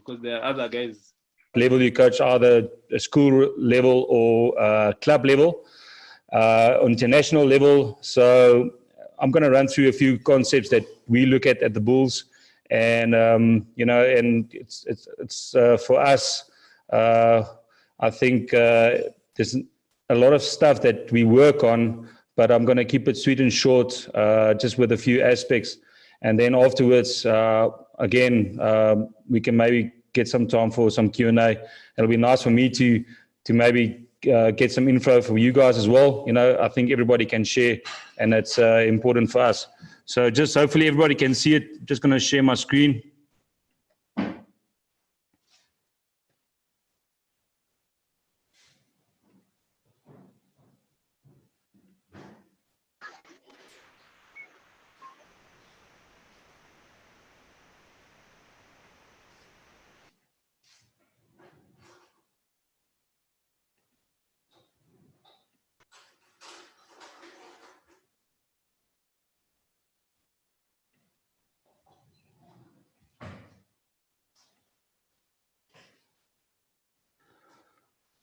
because there are other guys. Level you coach either a school level or club level, international level. So I'm going to run through a few concepts that we look at the Bulls, and you know, and it's for us. I think there's a lot of stuff that we work on, but I'm going to keep it sweet and short, just with a few aspects. And then afterwards, again, we can maybe get some time for some Q&A. It'll be nice for me to maybe get some info from you guys as well. You know, I think everybody can share, and that's important for us. So just hopefully everybody can see it. Just going to share my screen.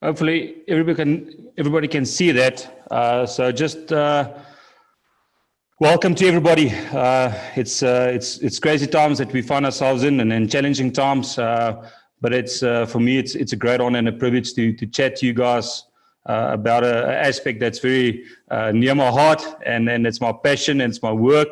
Hopefully everybody can see that. So just welcome to everybody. It's crazy times that we find ourselves in, and challenging times. But it's for me, it's a great honor and a privilege to chat to you guys about an aspect that's very near my heart, and it's my passion and it's my work.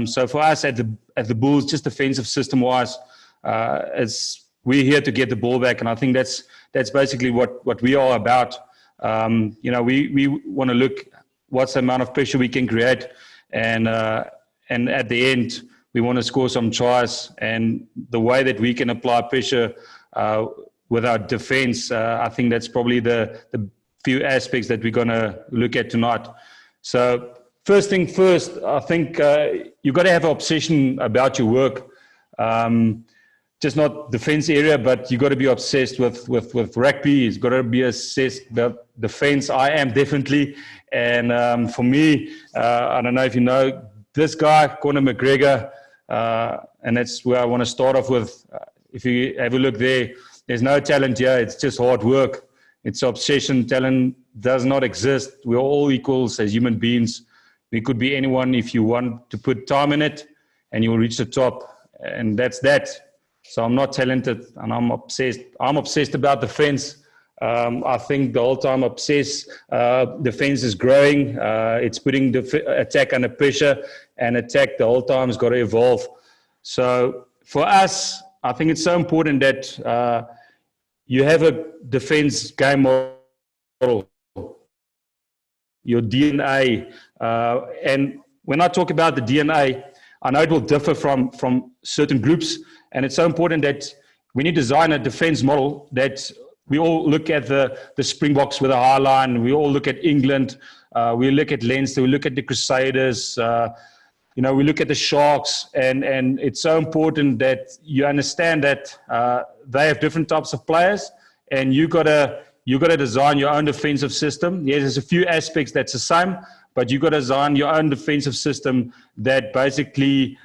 So for us at the Bulls, just defensive system wise, we're here to get the ball back, and I think that's basically what we are about. You know, we want to look what's the amount of pressure we can create, and at the end we want to score some tries. And the way that we can apply pressure with our defense, I think that's probably the few aspects that we're going to look at tonight. So first thing first, I think you've got to have an obsession about your work. Just not defense area, but you got to be obsessed with rugby. It's got to be obsessed about defense. I am definitely. And for me, I don't know if you know this guy, Conor McGregor, and that's where I want to start off with. If you have a look there, there's no talent here. It's just hard work. It's obsession. Talent does not exist. We're all equals as human beings. We could be anyone if you want to put time in it, and you will reach the top. And that's that. So I'm not talented, and I'm obsessed. I'm obsessed about defense. I think the whole time obsessed. Defense is growing. It's putting attack under pressure, and attack the whole time has got to evolve. So for us, I think it's so important that you have a defense game model, your DNA. And when I talk about the DNA, I know it will differ from certain groups. And it's so important that when you design a defense model, that we all look at the Springboks with a high line. We all look at England. We look at Leinster. We look at the Crusaders. You know, we look at the Sharks. And it's so important that you understand that they have different types of players, and you gotta design your own defensive system. Yes, there's a few aspects that's the same, but you got to design your own defensive system that basically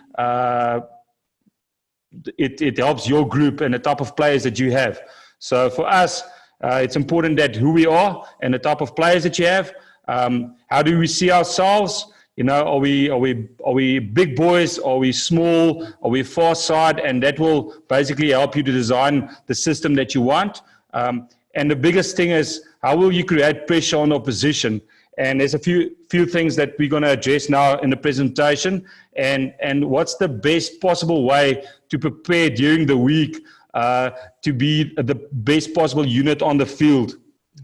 it helps your group and the type of players that you have. So for us, it's important that who we are and the type of players that you have. How do we see ourselves? You know, are we big boys? Are we small? Are we far side? And that will basically help you to design the system that you want. And the biggest thing is, how will you create pressure on opposition? And there's a few things that we're going to address now in the presentation, and what's the best possible way to prepare during the week to be the best possible unit on the field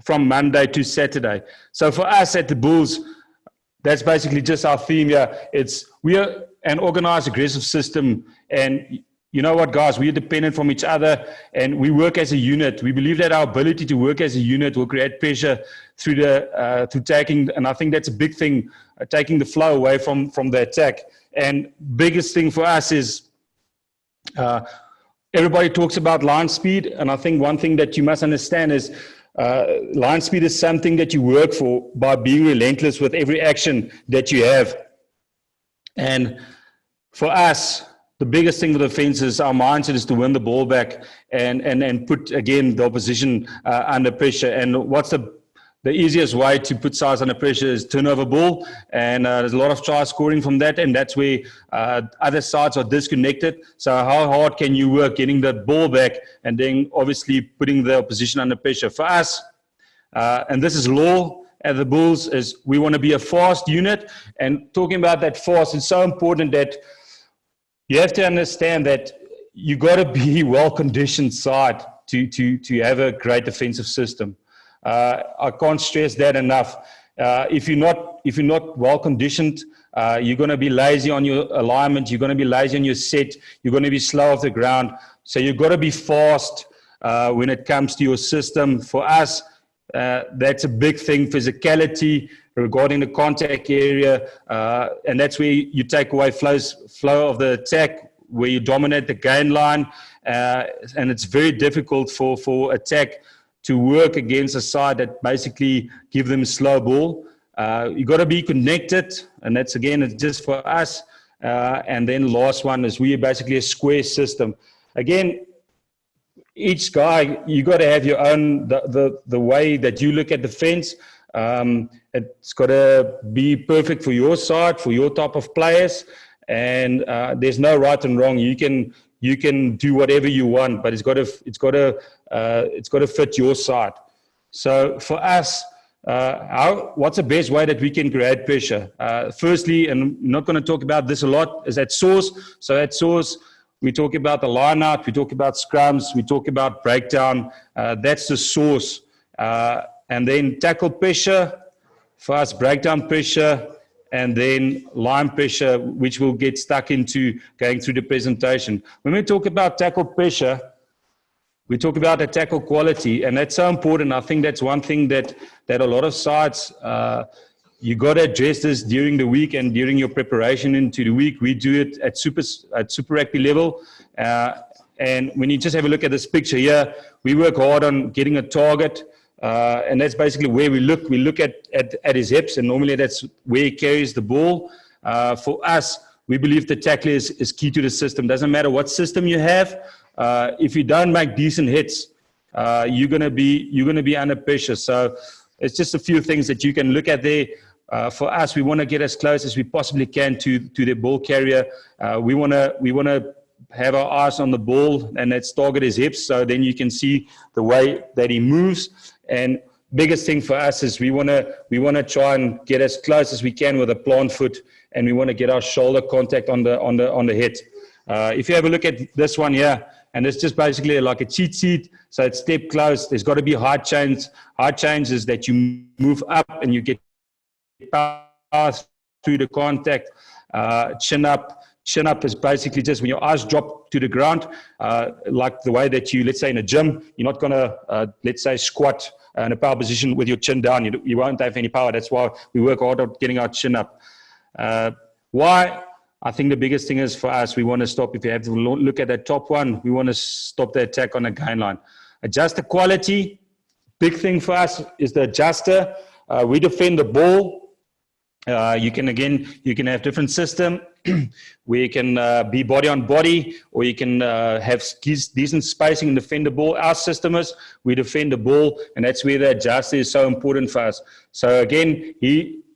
from Monday to Saturday. So for us at the Bulls, that's basically just our theme here. We are an organized, aggressive system, and you know what, guys, we are dependent from each other, and we work as a unit. We believe that our ability to work as a unit will create pressure through taking, and I think that's a big thing, taking the flow away from the attack. And biggest thing for us is everybody talks about line speed, and I think one thing that you must understand is line speed is something that you work for by being relentless with every action that you have. And for us, the biggest thing for the defense is our mindset is to win the ball back and put, again, the opposition under pressure. And what's the easiest way to put sides under pressure is turnover ball. And there's a lot of try scoring from that. And that's where other sides are disconnected. So how hard can you work getting that ball back and then obviously putting the opposition under pressure? For us, and this is law at the Bulls, is we want to be a fast unit. And talking about that fast, it's so important that you have to understand that you got to be well-conditioned side to have a great defensive system. I can't stress that enough. If you're not well-conditioned, you're going to be lazy on your alignment. You're going to be lazy on your set. You're going to be slow off the ground. So you've got to be fast when it comes to your system. For us, that's a big thing, physicality regarding the contact area, and that's where you take away flow of the attack, where you dominate the gain line, and it's very difficult for attack to work against a side that basically give them slow ball. You got to be connected, and that's, again, it's just for us. And then last one is we're basically a square system. Again, each guy, you got to have your own, the way that you look at defense. It's got to be perfect for your side, for your type of players, and there's no right and wrong. You can do whatever you want, but it's got to fit your side. So for us, what's the best way that we can create pressure? Firstly, and I'm not going to talk about this a lot, is at source. So at source, we talk about the line out, we talk about scrums, we talk about breakdown. That's the source. And then tackle pressure, for us, breakdown pressure, and then line pressure, which we'll get stuck into going through the presentation. When we talk about tackle pressure, we talk about the tackle quality, and that's so important. I think that's one thing that a lot of sides, you got to address this during the week and during your preparation into the week. We do it at Super Rugby level. And when you just have a look at this picture here, we work hard on getting a target. And that's basically where we look. We look at his hips, and normally that's where he carries the ball. For us, we believe the tackle is key to the system. Doesn't matter what system you have. If you don't make decent hits, you're gonna be under pressure. So it's just a few things that you can look at there. For us, we want to get as close as we possibly can to the ball carrier. We want to have our eyes on the ball, and let's target his hips, so then you can see the way that he moves. And biggest thing for us is we want to try and get as close as we can with a plant foot, and we want to get our shoulder contact on the head. If you have a look at this one here, and it's just basically like a cheat sheet. So it's step close. There's got to be hard chains. Hard chains is that you move up and you get past through the contact. Chin up. Chin up is basically just when your eyes drop to the ground, like the way that you, let's say in a gym, you're not going to, let's say, squat in a power position with your chin down. You won't have any power. That's why we work hard on getting our chin up. Why? I think the biggest thing is for us, we want to stop, if you have to look at that top one, we want to stop the attack on the gain line. Adjuster quality, big thing for us is the adjuster. We defend the ball. You can have different system where you can be body on body, or you can have decent spacing and defend the ball. Our system is we defend the ball, and that's where the adjuster is so important for us. So again,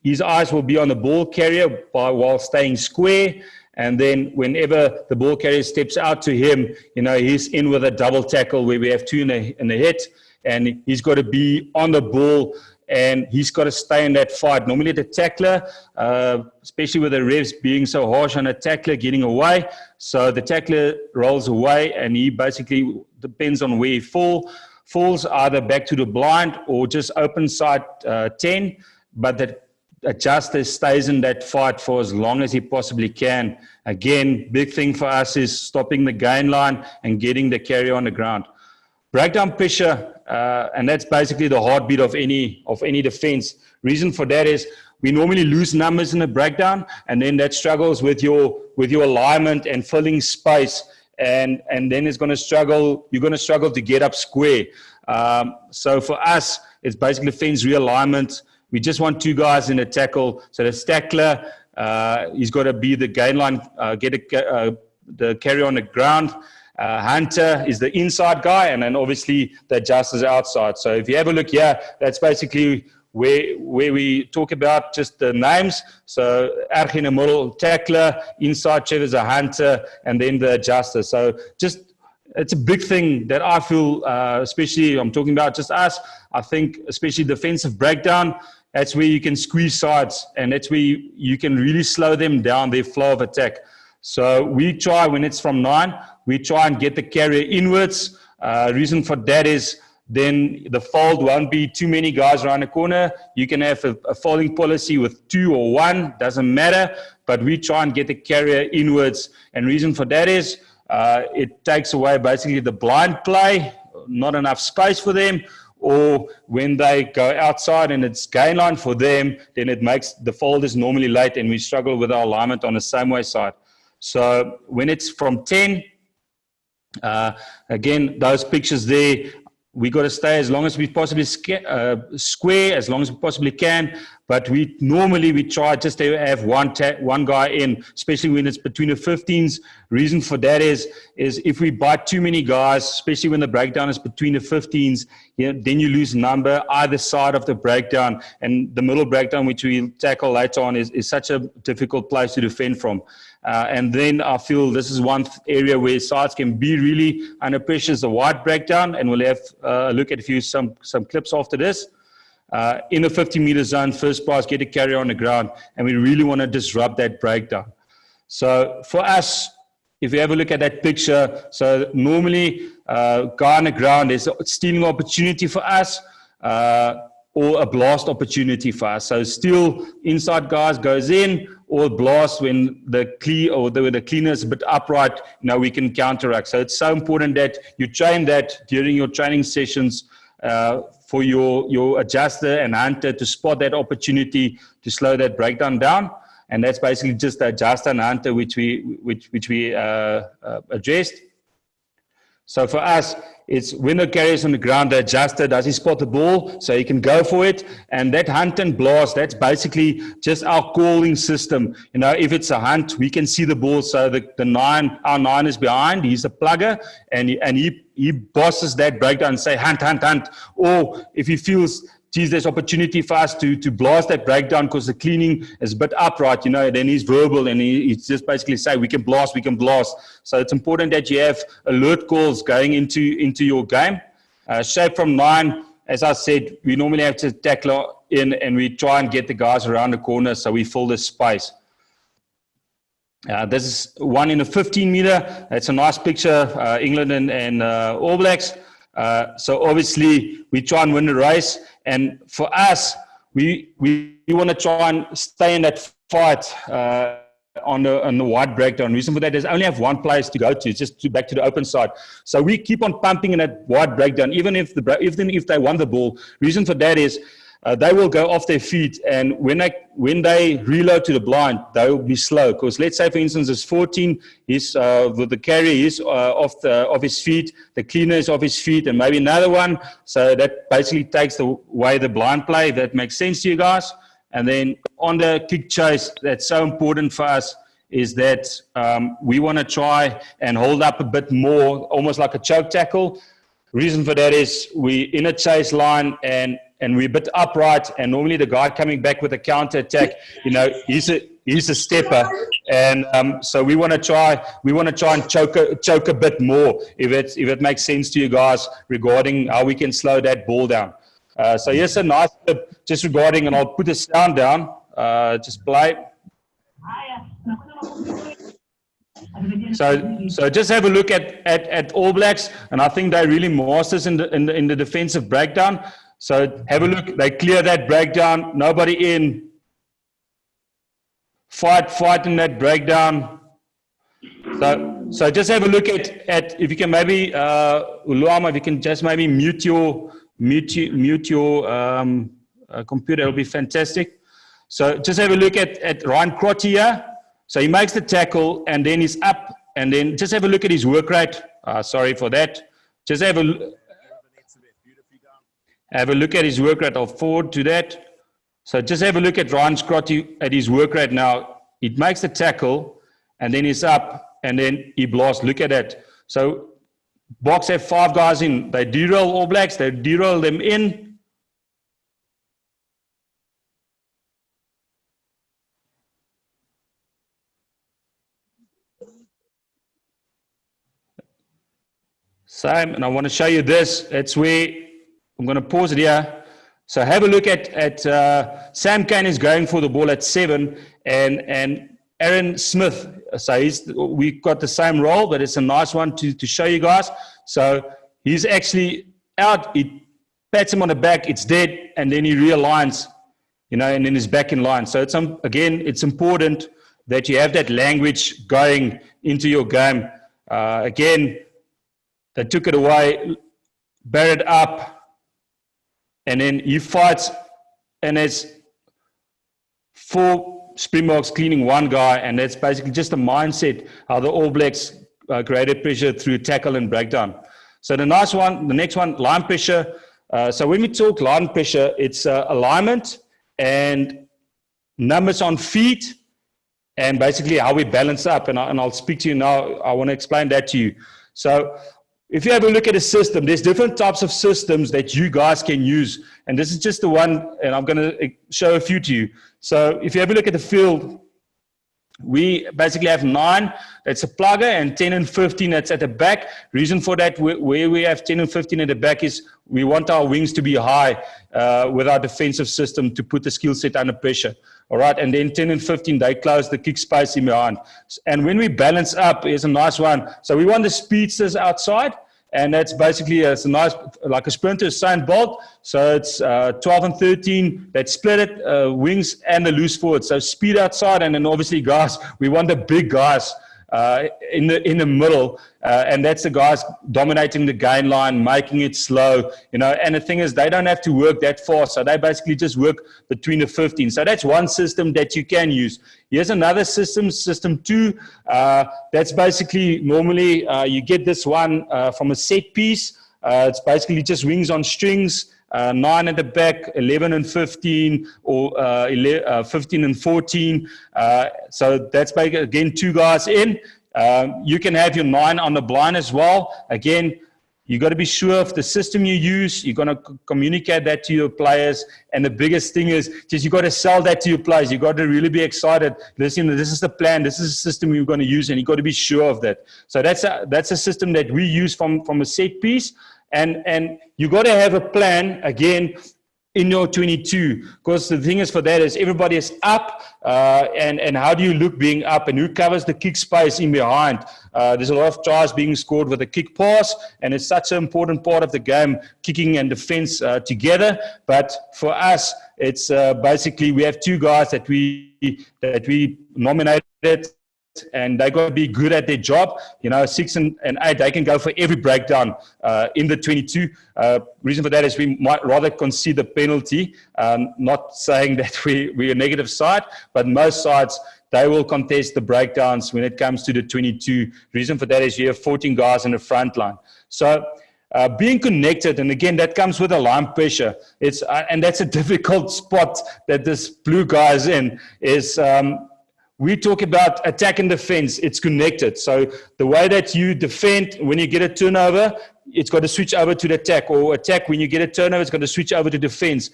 his eyes will be on the ball carrier while staying square, and then whenever the ball carrier steps out to him, he's in with a double tackle where we have two in the head, and he's got to be on the ball, and he's got to stay in that fight. Normally the tackler, especially with the refs being so harsh on a tackler getting away, so the tackler rolls away, and he basically depends on where he falls either back to the blind or just open side 10, but that adjuster stays in that fight for as long as he possibly can. Again, big thing for us is stopping the gain line and getting the carrier on the ground. Breakdown pressure, and that's basically the heartbeat of any defense. Reason for that is we normally lose numbers in the breakdown, and then that struggles with your alignment and filling space, and then it's going to struggle. You're going to struggle to get up square. So for us, it's basically defense realignment. We just want two guys in a tackle. So the tackler, he's got to be the gain line, the carry on the ground. Hunter is the inside guy, and then obviously the adjuster's outside. So if you have a look here, that's basically where we talk about just the names. So erg in the middle, tackler, inside chef is a hunter, and then the adjuster. So just, it's a big thing that I feel, especially I'm talking about just us, I think especially defensive breakdown, that's where you can squeeze sides, and that's where you can really slow them down, their flow of attack. So we try, when it's from 9, we try and get the carrier inwards. Reason for that is then the fold won't be too many guys around the corner. You can have a folding policy with 2 or 1, doesn't matter, but we try and get the carrier inwards. And reason for that is it takes away basically the blind play, not enough space for them, or when they go outside and it's gain line for them, then it makes the folders normally late, and we struggle with our alignment on the same way side. So when it's from 10, again, those pictures there, we got to stay as long as we possibly square, as long as we possibly can. But we try just to have one guy in, especially when it's between the 15s. Reason for that is if we bite too many guys, especially when the breakdown is between the 15s, then you lose number either side of the breakdown. And the middle breakdown, which we'll tackle later on, is such a difficult place to defend from. And then I feel this is one area where sides can be really under pressure, is the wide breakdown, and we'll have a look at some clips after this. In the 50-meter zone, first pass, get a carry on the ground, and we really want to disrupt that breakdown. So for us, if you have a look at that picture, so normally guy on the ground is a stealing opportunity for us, or a blast opportunity for us. So steal inside guys goes in, or blast when the cleaner is a bit upright, we can counteract. So it's so important that you train that during your training sessions for your adjuster and hunter to spot that opportunity to slow that breakdown down. And that's basically just the adjuster and hunter which we addressed. So for us, it's when the carrier is on the ground, the adjuster, does he spot the ball so he can go for it? And that hunt and blast, that's basically just our calling system. If it's a hunt, we can see the ball. So our 9 is behind, he's a plugger, and he bosses that breakdown and say, hunt, hunt, hunt. Or if he feels, geez, there's opportunity for us to blast that breakdown because the cleaning is a bit upright, then he's verbal and he's just basically say, we can blast. So it's important that you have alert calls going into your game. Shape from 9, as I said, we normally have to tackle in, and we try and get the guys around the corner so we fill the space. This is one in a 15-meter. It's a nice picture, England and All Blacks. So obviously we try and win the race, and for us, we want to try and stay in that fight on the wide breakdown. Reason for that is only have one place to go to. It's just back to the open side. So we keep on pumping in that wide breakdown, even if they won the ball. Reason for that is they will go off their feet, and when they reload to the blind, they will be slow. Because let's say, for instance, it's 14, he's with the carrier, he's off his feet, the cleaner is off his feet, and maybe another one. So that basically takes away the blind play. If that makes sense to you guys. And then on the kick chase, that's so important for us, is that we want to try and hold up a bit more, almost like a choke tackle. Reason for that is we in a chase line, and we're a bit upright, and normally the guy coming back with a counter attack, he's a stepper, and so we want to try and choke a bit more, if it makes sense to you guys regarding how we can slow that ball down. So here's a nice tip just regarding, and I'll put the sound down, just play. So just have a look at All Blacks, and I think they're really masters in the defensive breakdown. So have a look. They clear that breakdown. Nobody in. Fight in that breakdown. So just have a look at if you can maybe Uluama, if you can just maybe mute your computer, it'll be fantastic. So just have a look at Ryan Crotty here. So he makes the tackle, and then he's up, and then just have a look at his work rate. Sorry for that. Just have a look at his work rate. I'll forward to that. So just have a look at Ryan Crotty at his work rate now. He makes the tackle, and then he's up, and then he blasts. Look at that. So Boks have 5 guys in. They derail All Blacks. They derail them in. Same, and I want to show you this. It's where I'm going to pause it here. So have a look at Sam Kane is going for the ball at 7, and Aaron Smith. So we've got the same role, but it's a nice one to show you guys. So he's actually out. He pats him on the back. It's dead, and then he realigns, and then he's back in line. So it's again, it's important that you have that language going into your game. Again, they took it away, buried up, and then he fights, and there's 4 Springboks cleaning 1 guy, and that's basically just a mindset how the All Blacks created pressure through tackle and breakdown. So the next one, line pressure. So when we talk line pressure, it's alignment and numbers on feet, and basically how we balance up. And I'll speak to you now. I want to explain that to you. So if you have a look at a system, there's different types of systems that you guys can use. And this is just the one, and I'm going to show a few to you. So if you have a look at the field, we basically have 9, that's a plugger, and 10 and 15, that's at the back. Reason for that, where we have 10 and 15 at the back, is we want our wings to be high with our defensive system to put the skill set under pressure. All right, and then 10 and 15, they close the kick space in behind. And when we balance up, here's a nice one. So we want the speedsters outside, and that's basically it's a nice, like a sprinter, Usain Bolt. So it's 12 and 13, that split it, wings and the loose forward. So speed outside, and then obviously guys, we want the big guys in the middle, and that's the guys dominating the gain line, making it slow, and the thing is, they don't have to work that fast, so they basically just work between the 15. So that's one system that you can use. Here's another system, system 2. That's basically normally you get this one from a set piece. It's basically just wings on strings, 9 at the back, 11 and 15, or 15 and 14. So that's again 2 guys in. You can have your 9 on the blind as well. Again, you got to be sure of the system you use. You're going to communicate that to your players. And the biggest thing is just you got to sell that to your players. You got to really be excited. Listen, this is the plan. This is the system you're going to use, and you got to be sure of that. So that's a system that we use from a set piece. And you got to have a plan, again, in your 22, because the thing is for that is everybody is up, and how do you look being up, and who covers the kick space in behind? There's a lot of tries being scored with a kick pass, and it's such an important part of the game, kicking and defense together. But for us, it's basically we have 2 guys that we nominated, and they got to be good at their job. 6 and 8, they can go for every breakdown in the 22. Reason for that is we might rather concede the penalty. Not saying that we're a negative side, but most sides, they will contest the breakdowns when it comes to the 22. Reason for that is you have 14 guys in the front line. So being connected, and again, that comes with a line pressure. And that's a difficult spot that this blue guy is in, is we talk about attack and defense. It's connected. So the way that you defend, when you get a turnover, it's got to switch over to the attack, or attack, when you get a turnover, it's got to switch over to defense.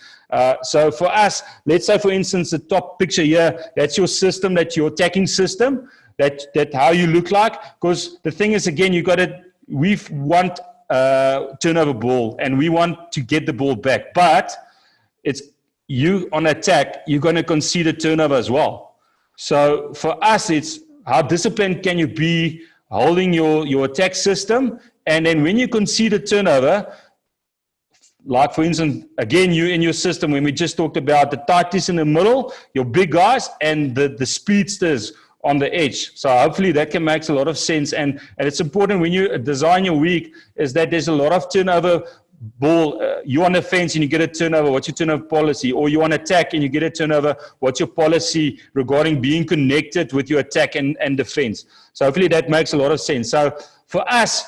So for us, let's say, for instance, the top picture here, that's your system, that's your attacking system, that how you look like. Because the thing is, again, we want turnover ball, and we want to get the ball back. But it's you on attack, you're going to concede a turnover as well. So for us, it's how disciplined can you be holding your attack system, and then when you concede a turnover, like for instance, again, you in your system, when we just talked about the tighties in the middle, your big guys, and the speedsters on the edge. So hopefully that can make a lot of sense. And it's important when you design your week is that there's a lot of turnover ball. You on the fence and you get a turnover, what's your turnover policy? Or you on attack and you get a turnover, what's your policy regarding being connected with your attack and defense? So hopefully that makes a lot of sense. So for us,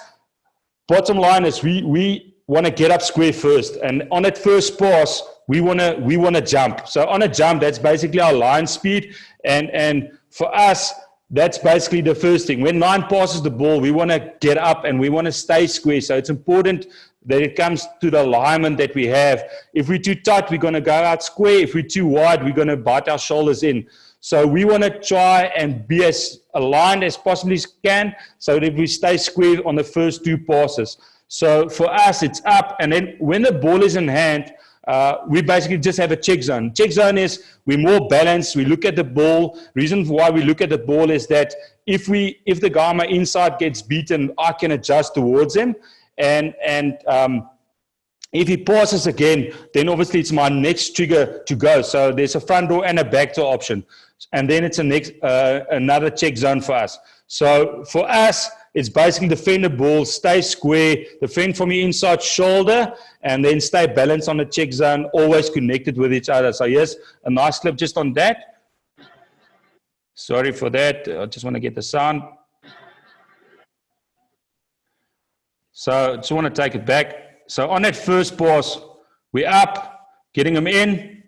bottom line is we want to get up square first, and on that first pass we want to jump. So on a jump, that's basically our line speed, and for us, that's basically the first thing. When 9 passes the ball, we want to get up and we want to stay square. So it's important that it comes to the alignment that we have. If we're too tight, we're going to go out square. If we're too wide, we're going to bite our shoulders in. So we want to try and be as aligned as possibly can so that we stay square on the first 2 passes. So for us, it's up. And then when the ball is in hand, we basically just have a check zone. Check zone is we're more balanced. We look at the ball. Reason for why we look at the ball is that if the guy on my inside gets beaten, I can adjust towards him. And if he passes again, then obviously it's my next trigger to go. So there's a front door and a back door option. And then it's another check zone for us. So for us, it's basically defend the ball, stay square, defend from your inside shoulder, and then stay balanced on the check zone, always connected with each other. So here's a nice clip just on that. Sorry for that. I just want to get the sound. So I just want to take it back. So on that first pass, we're up, getting them in,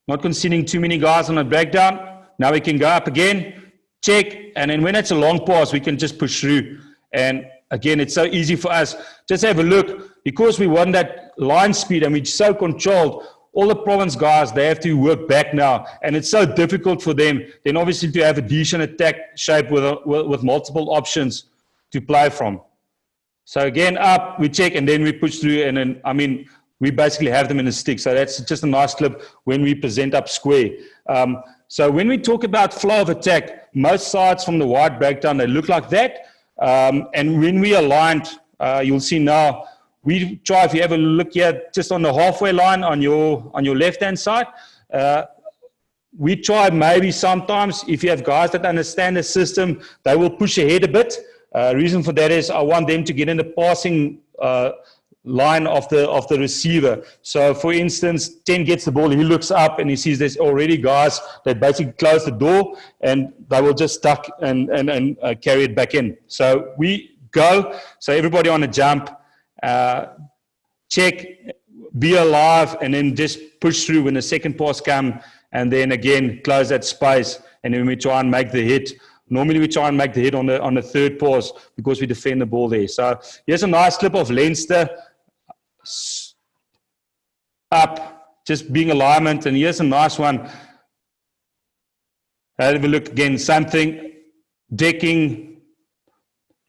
not conceding too many guys on the breakdown. Now we can go up again, check, and then when it's a long pass, we can just push through. And again, it's so easy for us. Just have a look. Because we want that line speed and we're so controlled, all the province guys, they have to work back now. And it's so difficult for them, then obviously to have a decent attack shape with multiple options to play from. So again, up, we check, and then we push through, and then, I mean, we basically have them in a stick. So that's just a nice clip when we present up square. So when we talk about flow of attack, most sides from the wide breakdown, they look like that. And when we aligned, you'll see now, we try, if you have a look here, just on the halfway line on your left-hand side, we try maybe sometimes, if you have guys that understand the system, they will push ahead a bit. Reason for that is I want them to get in the passing line of the receiver. So for instance, 10 gets the ball, he looks up and he sees there's already guys that basically close the door, and they will just stuck and carry it back in. So we go, so everybody on a jump, check, be alive, and then just push through when the second pass comes, and then again close that space, and then we try and make the hit. Normally we try and make the hit on the third pass because we defend the ball there. So here's a nice clip of Leinster up, just being alignment, and here's a nice one. Have a look again, same thing, decking.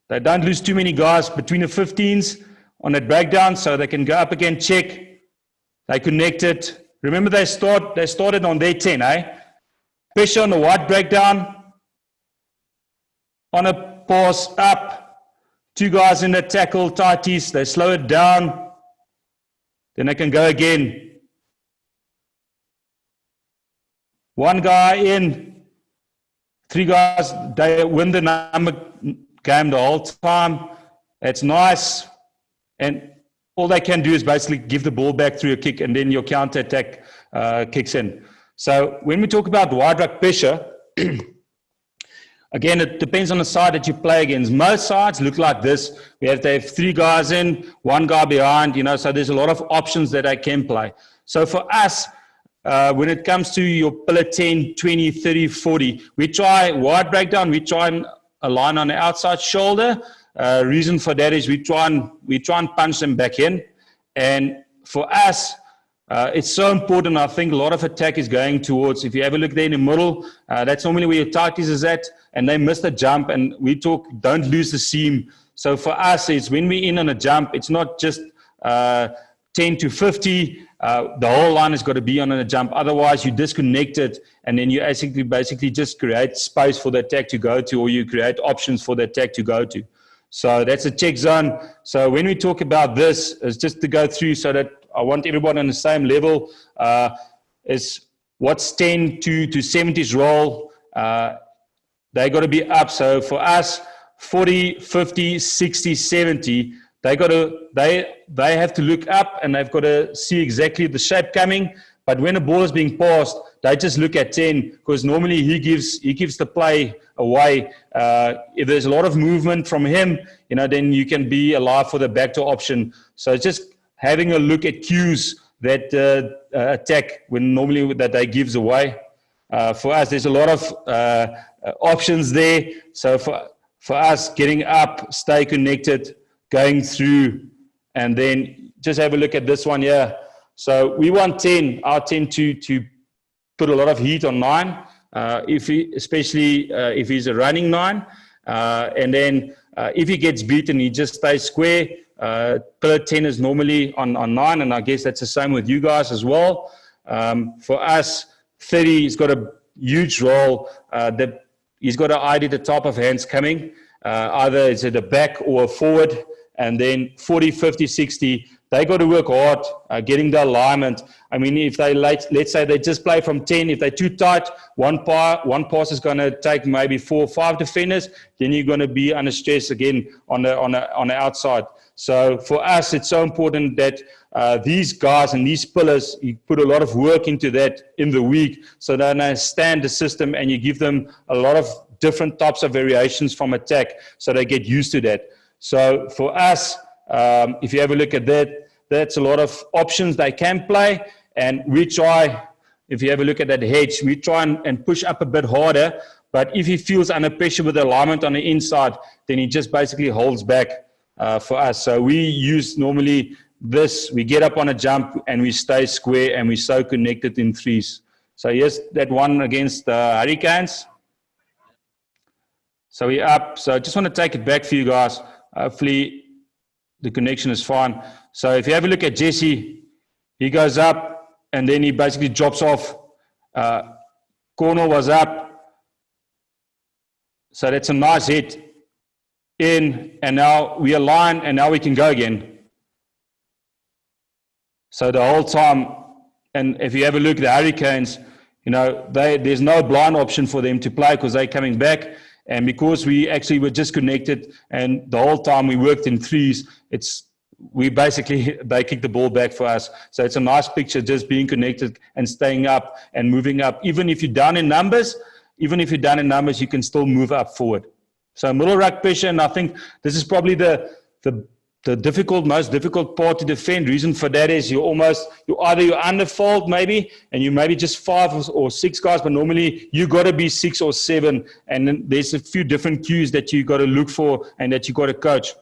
They don't lose too many guys between the 15s on that breakdown, so they can go up again, check, they connect it. Remember they started on their 10, Pressure on the wide breakdown, on a pass up, 2 guys in the tackle, tighties, they slow it down, then they can go again. 1 guy in, 3 guys, they win the number game the whole time. It's nice. And all they can do is basically give the ball back through a kick, and then your counter attack kicks in. So when we talk about wide ruck pressure, again, it depends on the side that you play against. Most sides look like this. We have to have 3 guys in, 1 guy behind, so there's a lot of options that I can play. So for us, when it comes to your pillar 10, 20, 30, 40, we try wide breakdown, we try and align on the outside shoulder. Reason for that is we try and punch them back in. And for us, it's so important. I think a lot of attack is going towards, if you have a look there in the middle, that's normally where your tighties is at, and they missed a jump, and we talk, don't lose the seam. So for us, it's when we're in on a jump, it's not just 10 to 50, the whole line has got to be on a jump. Otherwise, you disconnect it, and then you basically just create space for the attack to go to, or you create options for the attack to go to. So that's a check zone. So when we talk about this, it's just to go through so that I want everybody on the same level. Is what's 10 to 70s roll. They got to be up. So for us, 40, 50, 60, 70, they have to look up, and they've got to see exactly the shape coming. But when the ball is being passed, they just look at 10, because normally he gives the play away. If there's a lot of movement from him, then you can be alive for the backdoor option. So it's just having a look at cues that attack when normally that they gives away. For us, there's a lot of options there. So for us, getting up, stay connected, going through, and then just have a look at this one here. So we want 10. I tend to put a lot of heat on 9, especially if he's a running 9. And then if he gets beaten, he just stays square. Pillar 10 is normally on 9, and I guess that's the same with you guys as well. For us, 30, he's got a huge role. He's got to ID the top of hands coming. Either it's at the back or a forward. And then 40, 50, 60, they got to work hard getting the alignment. I mean, if they, let's say they just play from 10, if they're too tight, one pass is going to take maybe 4 or 5 defenders, then you're going to be under stress again on the outside. So for us, it's so important that these guys and these pillars, you put a lot of work into that in the week so they understand the system, and you give them a lot of different types of variations from attack so they get used to that. So for us, if you have a look at that, that's a lot of options they can play. And we try, if you have a look at that hedge, we try and push up a bit harder. But if he feels under pressure with the alignment on the inside, then he just basically holds back for us. So we use normally this, we get up on a jump and we stay square and we're so connected in 3s. So yes, that one against the Hurricanes. So we're up. So I just want to take it back for you guys. Hopefully the connection is fine. So if you have a look at Jesse, he goes up and then he basically drops off. Corner was up. So that's a nice hit in, and now we align and now we can go again. So the whole time, and if you have a look at the Hurricanes, you know, there's no blind option for them to play because they're coming back. And because we actually were just connected and the whole time we worked in 3s, they kicked the ball back for us. So it's a nice picture, just being connected and staying up and moving up. Even if you're down in numbers, you can still move up forward. So middle ruck pressure, and I think this is probably the most difficult part to defend. Reason for that is you're underfold maybe, and you maybe just 5 or 6 guys, but normally you got to be 6 or 7, and then there's a few different cues that you got to look for and that you got to coach.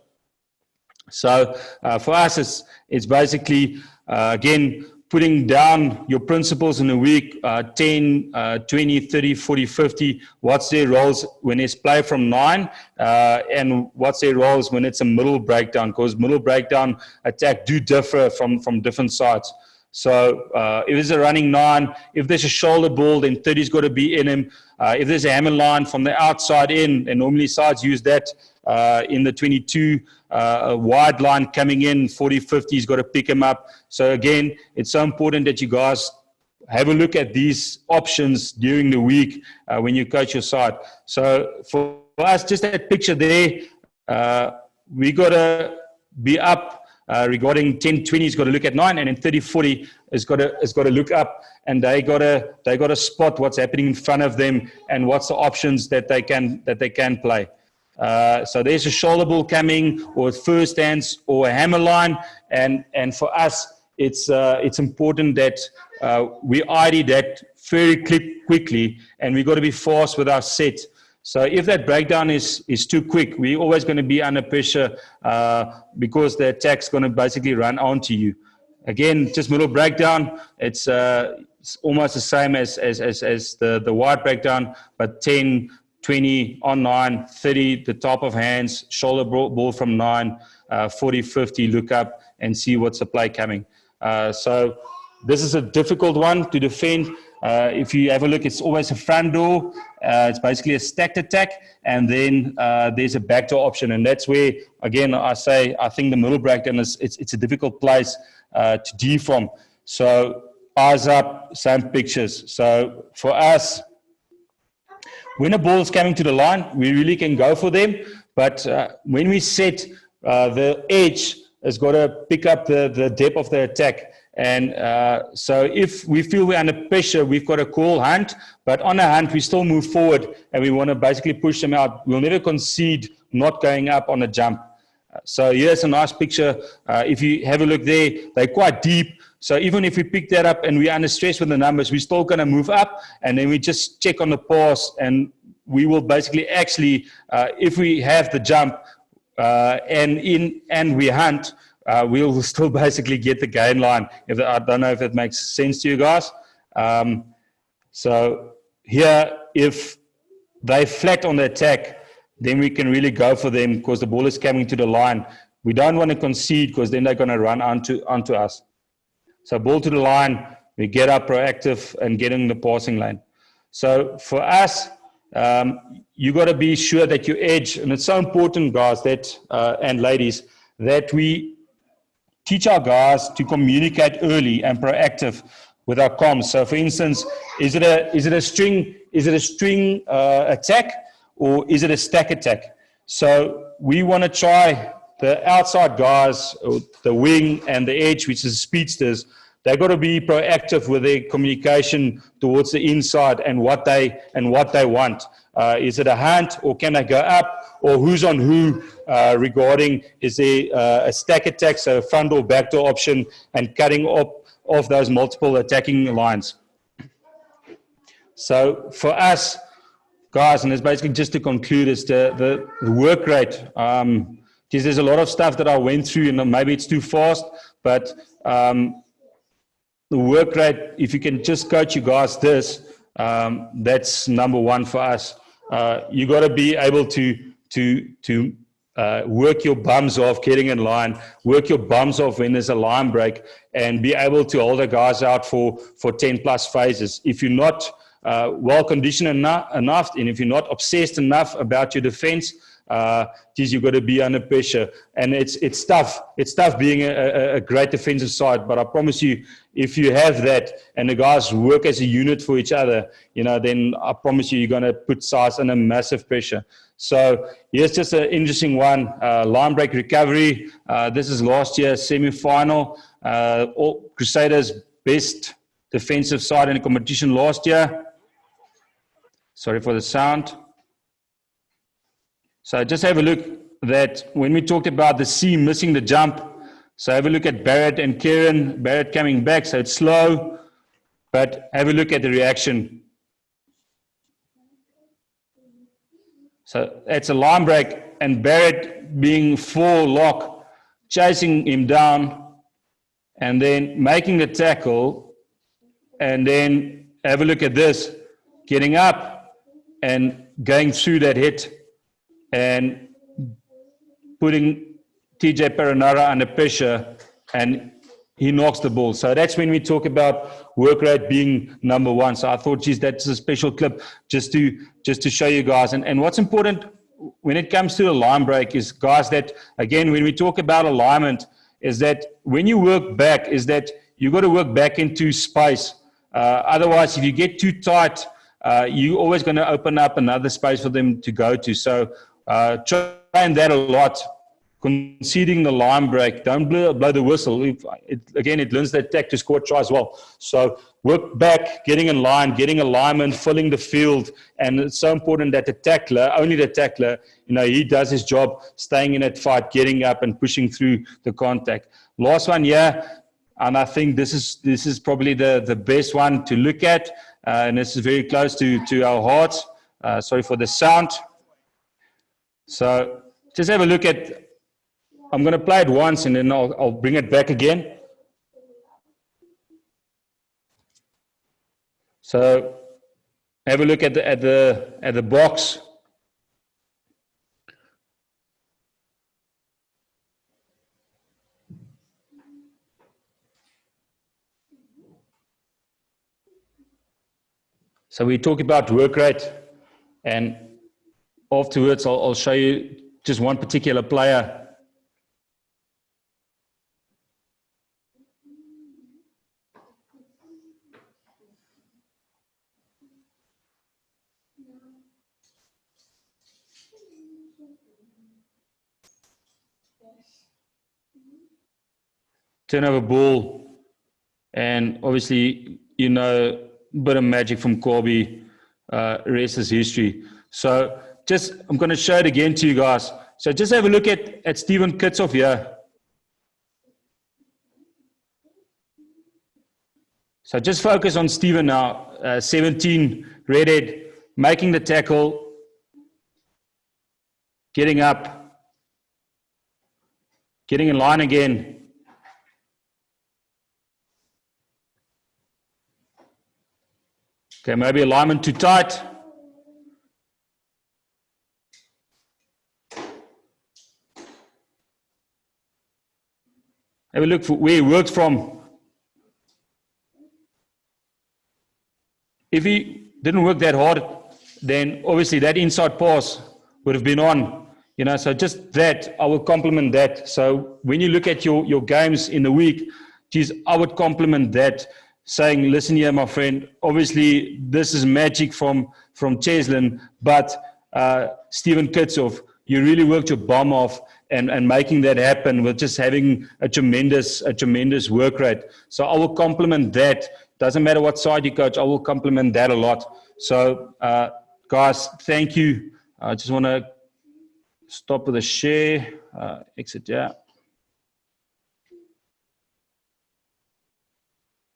So for us, it's basically again putting down your principles in a week, 10, 20, 30, 40, 50, what's their roles when it's play from 9, and what's their roles when it's a middle breakdown, because middle breakdown attack do differ from different sides. So if it's a running 9, if there's a shoulder ball, then 30's got to be in him. If there's a hammer line from the outside in, and normally sides use that in the 22, a wide line coming in, 40, 50's got to pick him up. So again, it's so important that you guys have a look at these options during the week when you coach your side. So for us, just that picture there, we got to be up regarding 10, 20's got to look at 9, and then 30, 40 has got to look up, and they got to spot what's happening in front of them and what's the options that they can play. So there's a shoulder ball coming, or first hands, or a hammer line, and for us, it's important that we ID that very quickly, and we got to be fast with our set. So if that breakdown is too quick, we're always going to be under pressure because the attack's going to basically run onto you. Again, just middle breakdown, it's almost the same as the wide breakdown, but 10, 20 on 9, 30, the top of hands, shoulder ball from 9, 40, 50, look up and see what's the play coming. So this is a difficult one to defend. If you have a look, it's always a front door. It's basically a stacked attack, and then there's a backdoor option, and that's where, again, I think the middle breakdown it's a difficult place to D from. So eyes up, same pictures. So for us, when a ball is coming to the line, we really can go for them. But when we set, the edge has got to pick up the depth of the attack. And so if we feel we're under pressure, we've got to call hunt. But on a hunt, we still move forward, and we want to basically push them out. We'll never concede not going up on a jump. So here's a nice picture. If you have a look there, they're quite deep. So even if we pick that up and we're under stress with the numbers, we're still going to move up, and then we just check on the pass, and we will basically actually, if we have the jump and we hunt, we'll still basically get the gain line. I don't know if it makes sense to you guys. So here, if they flat on the attack, then we can really go for them because the ball is coming to the line. We don't want to concede because then they're going to run onto us. So ball to the line, we get up proactive and get in the passing lane. So for us, you got to be sure that you edge, and it's so important, guys, that and ladies, that we teach our guys to communicate early and proactive with our comms. So, for instance, is it a string attack, or is it a stack attack? So we want to try the outside guys, the wing and the edge, which is speedsters. They've got to be proactive with their communication towards the inside and what they want. Is it a hunt, or can they go up, or who's on who regarding, is there a stack attack, so a front or back door option, and cutting off those multiple attacking lines. So for us, guys, and it's basically just to conclude, is the work rate. There's a lot of stuff that I went through, and maybe it's too fast, but the work rate, if you can just coach you guys this, that's number one for us. You got to be able to work your bums off getting in line, work your bums off when there's a line break, and be able to hold the guys out for 10 plus phases. If you're not well conditioned enough, and if you're not obsessed enough about your defense, you've got to be under pressure. And it's tough. It's tough being a great defensive side, but I promise you, if you have that and the guys work as a unit for each other, then I promise you, you're going to put sides under massive pressure. So here's just an interesting one, line break recovery. This is last year's semi-final. All Crusaders' best defensive side in the competition last year. Sorry for the sound. So just have a look that when we talked about the C missing the jump, so have a look at Barrett and Kieran. Barrett coming back, so it's slow, but have a look at the reaction. So it's a line break, and Barrett being full lock, chasing him down, and then making the tackle, and then have a look at this, getting up and going through that hit and putting TJ Perenara under pressure, and he knocks the ball. So that's when we talk about work rate being number one. So I thought, geez, that's a special clip just to show you guys. And what's important when it comes to a line break is, guys, that, again, when we talk about alignment, is that when you work back, is that you got to work back into space. Otherwise, if you get too tight, you're always going to open up another space for them to go to. So train that a lot. Conceding the line break, don't blow the whistle. It learns the attack to score tries well. So work back, getting in line, getting alignment, filling the field. And it's so important that the tackler, only the tackler, he does his job, staying in that fight, getting up and pushing through the contact. Last one, yeah, and I think this is probably the best one to look at. And this is very close to our hearts. Sorry for the sound. So just have a look at, I'm going to play it once and then I'll bring it back again. So have a look at the box. So we talk about work rate, and afterwards I'll show you just one particular player. Turnover ball, and obviously, a bit of magic from Corby, rest is history. So I'm going to show it again to you guys. So just have a look at Stephen Kitsoff here. So just focus on Stephen now, 17, redhead, making the tackle, getting up, getting in line again. Okay, maybe alignment too tight. Have a look for where he worked from. If he didn't work that hard, then obviously that inside pass would have been on. You know, so just that, I would compliment that. So when you look at your games in the week, geez, I would compliment that, saying, listen here, my friend, obviously this is magic from Cheslin, but Stephen Kitsoff, you really worked your bum off and making that happen with just having a tremendous work rate. So I will compliment that. Doesn't matter what side you coach, I will compliment that a lot. So guys, thank you. I just want to stop with a share, exit, yeah.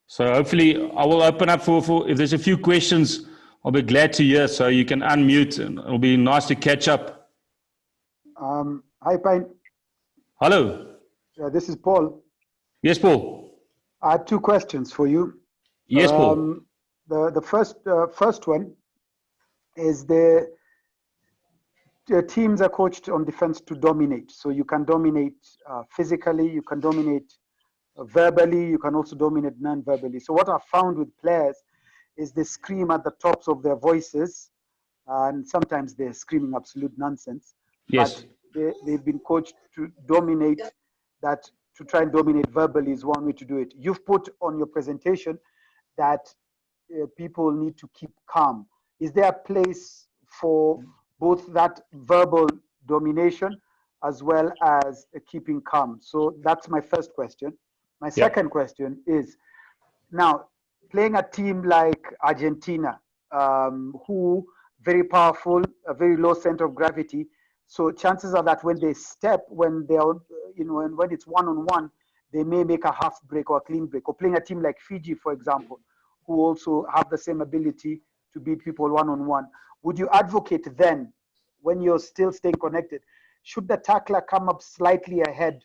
So hopefully I will open up for if there's a few questions, I'll be glad to hear. So you can unmute and it'll be nice to catch up. Hi, Pine. Hello. This is Paul. Yes, Paul. I had 2 questions for you. Yes, Paul. The first one is the teams are coached on defense to dominate. So you can dominate physically, you can dominate verbally, you can also dominate non-verbally. So what I found with players is they scream at the tops of their voices, and sometimes they're screaming absolute nonsense. Yes. But they've been coached to dominate that, to try and dominate verbally is one way to do it. You've put on your presentation that people need to keep calm. Is there a place for both that verbal domination as well as keeping calm? So that's my first question. My second question is, now playing a team like Argentina, who very powerful, a very low center of gravity. So chances are that when they step, when they are, when it's one-on-one, they may make a half break or a clean break. Or playing a team like Fiji, for example, who also have the same ability to beat people one-on-one. Would you advocate then, when you're still staying connected, should the tackler come up slightly ahead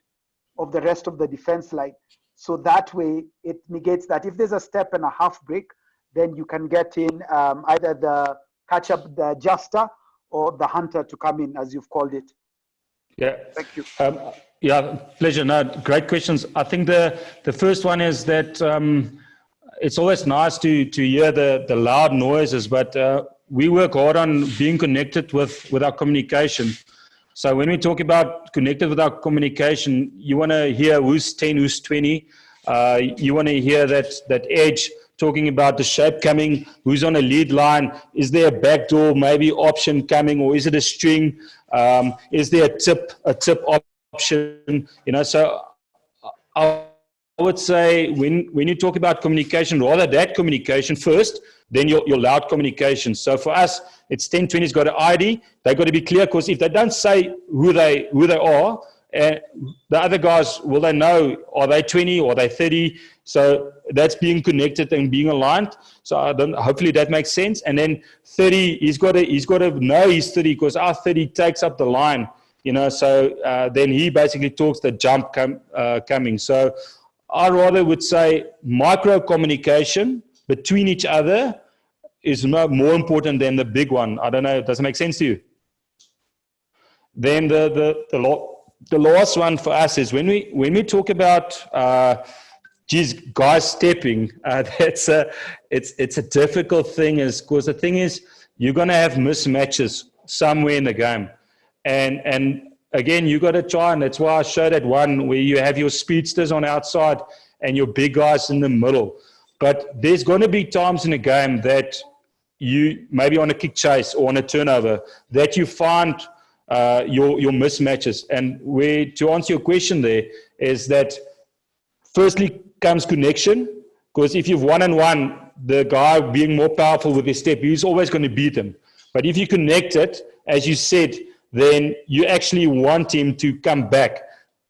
of the rest of the defense line? So that way it negates that. If there's a step and a half break, then you can get in either the catch up, the adjuster, or the hunter to come in, as you've called it. Yeah. Thank you. Yeah, pleasure. No, great questions. I think the first one is that it's always nice to hear the loud noises, but we work hard on being connected with our communication. So when we talk about connected with our communication, you want to hear who's 10, who's 20. You want to hear that edge talking about the shape coming, who's on a lead line. Is there a backdoor maybe option coming, or is it a string? Is there a tip option? So I would say when you talk about communication, rather that communication first, then your loud communication. So for us, it's 10, 20's got an ID. They've got to be clear, because if they don't say who they are, the other guys, will they know, are they 20 or are they 30? So that's being connected and being aligned. So hopefully that makes sense. And then 30, he's got to know he's 30, because our 30 takes up the line, so then he basically talks the jump coming. So I rather would say micro communication between each other is more important than the big one. I don't know, does it make sense to you? Then the last one for us is when we talk about guys stepping, it's a difficult thing, because the thing is you're going to have mismatches somewhere in the game, and again you got to try, and that's why I showed that one where you have your speedsters on outside and your big guys in the middle. But there's going to be times in a game that you maybe on a kick chase or on a turnover that you find your mismatches. And to answer your question there is that firstly comes connection, because if you've one-on-one, the guy being more powerful with his step, he's always going to beat him. But if you connect it, as you said, then you actually want him to come back.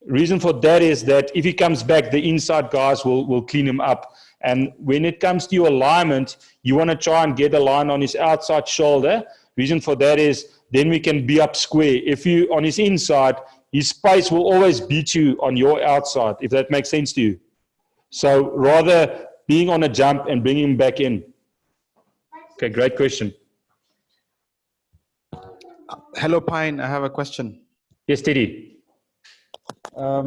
Reason for that is that if he comes back, the inside guys will clean him up. And when it comes to your alignment, you want to try and get a line on his outside shoulder. Reason for that is then we can be up square. If you on his inside, his pace will always beat you on your outside, if that makes sense to you. So rather being on a jump and bringing him back in. Okay, great question. Hello, Pine. I have a question. Yes, Teddy. How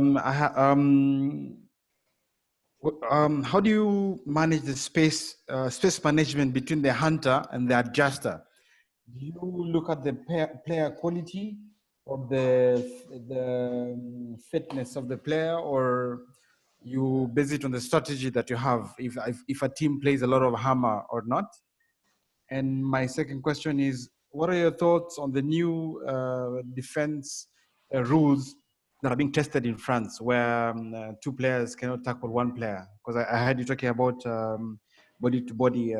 do you manage the space management between the hunter and the adjuster? Do you look at the player quality or the fitness of the player, or you base it on the strategy that you have if a team plays a lot of hammer or not? And my second question is, what are your thoughts on the new defense rules that are being tested in France, where two players cannot tackle one player? Because I heard you talking about body-to-body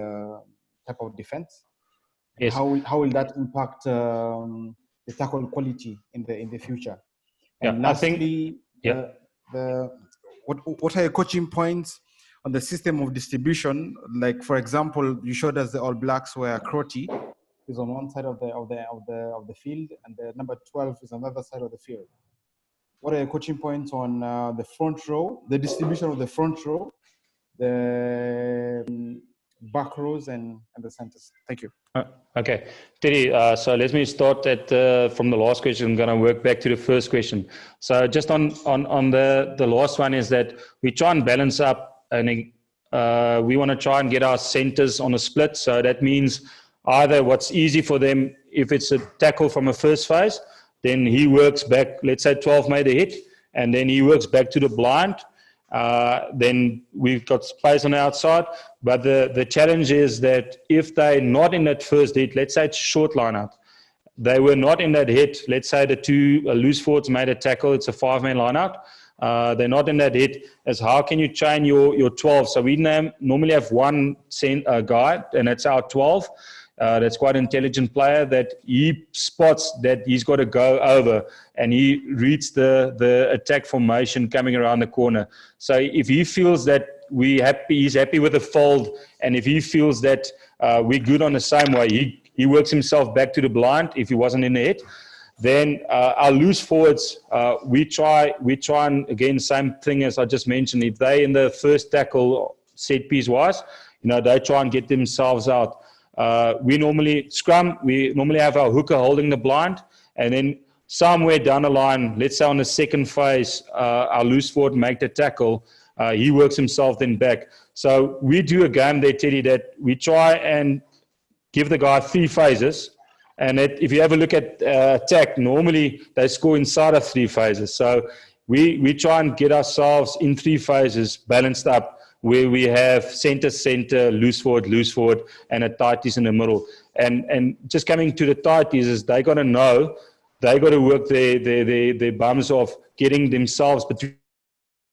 type of defense. Yes. How will that impact the tackle quality in the future? And Yeah, lastly, I think, what are your coaching points on the system of distribution? Like, for example, you showed us the All Blacks where Crotty is on one side of the field, and the number 12 is on the other side of the field. What are your coaching points on the front row, the distribution of the front row, the back rows, and the centers? Thank you. Okay, Teddy, so let me start from the last question. I'm going to work back to the first question. So just on the last one is that we try and balance up, and we want to try and get our centers on a split. So that means either what's easy for them, if it's a tackle from a first phase, then he works back, let's say 12 made a hit, and then he works back to the blind. Then we've got space on the outside. But the challenge is that if they're not in that first hit, let's say it's short line out, they were not in that hit, let's say the two loose forwards made a tackle, it's a 5-man line out, they're not in that hit, as how can you train your 12? So we normally have one guy, and that's our 12. That's quite an intelligent player that he spots that he's got to go over, and he reads the attack formation coming around the corner. So if he feels that he's happy with the fold, and if he feels that we're good on the same way, he works himself back to the blind if he wasn't in the hit. Then our loose forwards, we try and, again, same thing as I just mentioned, if they in the first tackle set piece wise, they try and get themselves out. We normally have our hooker holding the blind, and then somewhere down the line, let's say on the second phase, our loose forward make the tackle, he works himself then back. So we do a game there, Teddy, that we try and give the guy 3 phases, and if you have a look at attack, normally they score inside of 3 phases. So we try and get ourselves in 3 phases balanced up, where we have center, loose forward, and a tighties in the middle. And just coming to the tighties is they got to know, they got to work their bums off, getting themselves between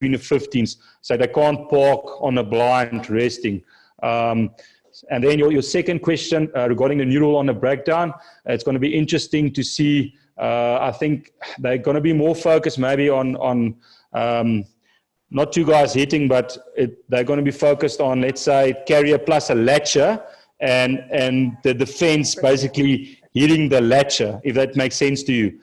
the 15s, so they can't park on a blind resting. And then your second question regarding the new rule on the breakdown, it's going to be interesting to see. I think they're going to be more focused maybe on not 2 guys hitting, but they're going to be focused on, let's say, carrier plus a latcher, and the defense basically hitting the latcher, if that makes sense to you.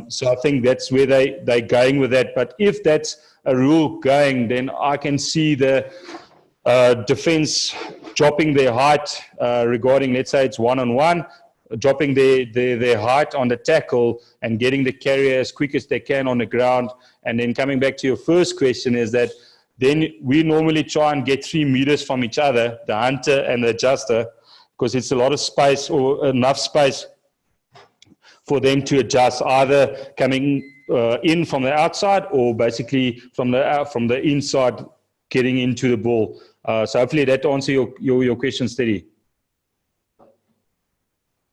So I think that's where they're going with that. But if that's a rule going, then I can see the defense dropping their height regarding, let's say it's 1-on-1, dropping their height on the tackle and getting the carrier as quick as they can on the ground. And then coming back to your first question is that then we normally try and get 3 meters from each other, the hunter and the adjuster, because it's a lot of space or enough space for them to adjust, either coming in from the outside or basically from the inside getting into the ball. So hopefully that answers your question, Steady.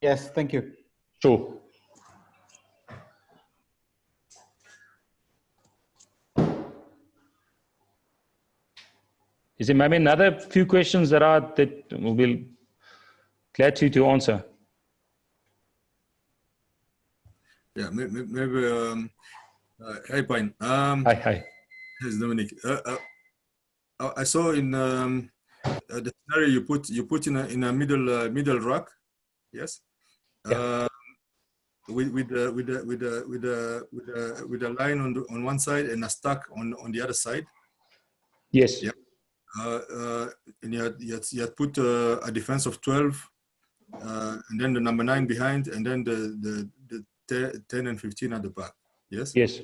Yes, thank you. Sure. Is there maybe another few questions that we'll be glad to answer? Yeah, maybe. Hi, Pine. Hi. Yes, Dominic. I saw in the scenario you put in a middle rack. Yes. Yeah. With a line on one side and a stack on the other side. Yes. Yeah. And you had put a defense of 12, and then the number 9 behind, and then the 10 and 15 at the back. Yes. Yes.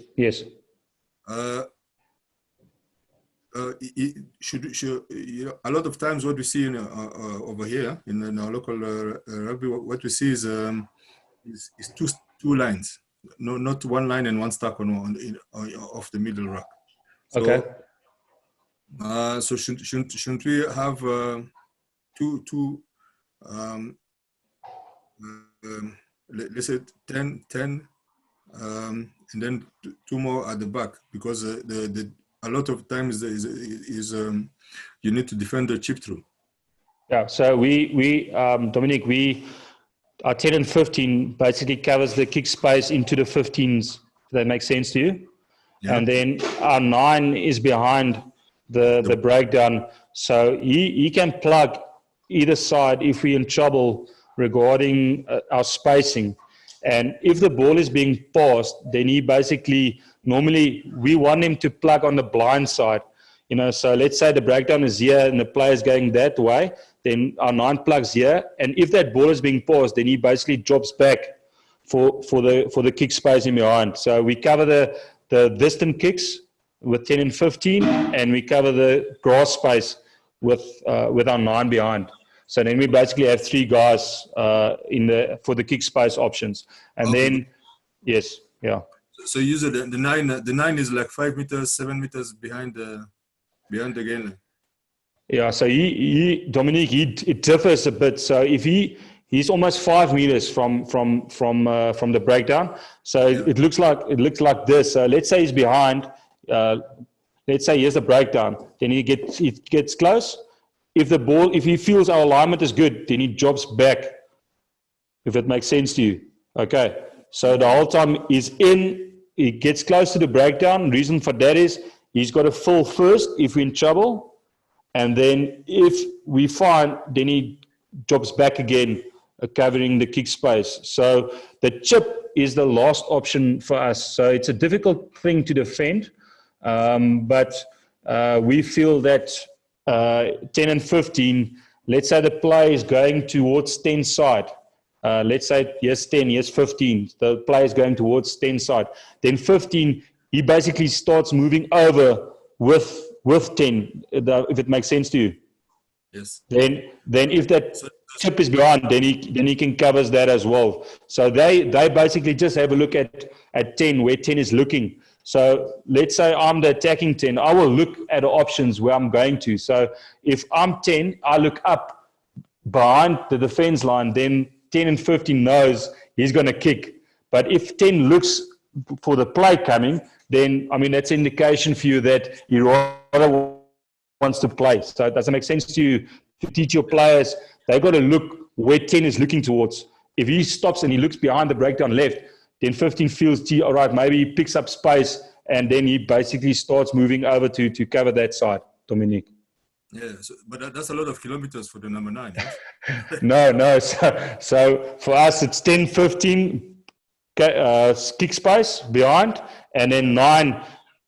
Should you know, a lot of times what we see over here in our local rugby, what we see is two lines, no, not one line and one stack off the middle rack. So, okay. So shouldn't we have two let's say 10, and then two more at the back, because a lot of times you need to defend the chip through. Yeah. So we Dominic, our 10 and 15 basically covers the kick space into the 15s. Does that make sense to you? Yeah. And then our 9 is behind the breakdown. So he can plug either side if we're in trouble regarding our spacing. And if the ball is being passed, then he basically, normally we want him to plug on the blind side. You know, so let's say the breakdown is here and the player is going that way, then our 9 plugs here. And if that ball is being passed, then he basically drops back for the kick space in behind. So we cover the distant kicks with 10 and 15, and we cover the grass space with our 9 behind. So then we basically have 3 guys for the kick space options. And then, yes, yeah. So usually the 9 is like 5 meters, 7 meters behind the gain line. Yeah, so Dominique, it differs a bit. So if he's almost 5 meters from the breakdown. So it looks like this. So let's say he's behind. Let's say here's the breakdown. Then he gets close. If he feels our alignment is good, then he drops back. If it makes sense to you, okay. So the whole time he's in, he gets close to the breakdown. Reason for that is he's got to fill first if we're in trouble. And then if we find, then he drops back again, covering the kick space. So the chip is the last option for us. So it's a difficult thing to defend, but we feel that 10 and 15, let's say the play is going towards 10 side. Let's say yes 10, yes 15. The play is going towards 10 side. Then 15, he basically starts moving over with 10, if it makes sense to you. Yes. Then if that chip is behind, then he can covers that as well. So they basically just have a look at 10, where 10 is looking. So let's say I'm the attacking 10. I will look at the options where I'm going to. So if I'm 10, I look up behind the defense line, then 10 and 15 knows he's going to kick. But if 10 looks for the play coming, then, I mean, that's an indication for you that he rather wants to play. So does it make sense to you to teach your players? They've got to look where 10 is looking towards. If he stops and he looks behind the breakdown left, then 15 feels, all right, maybe he picks up space, and then he basically starts moving over to cover that side, Dominique. Yeah, but that's a lot of kilometers for the number 9. Yes? No. So for us, it's 10, 15 kick space behind, and then 9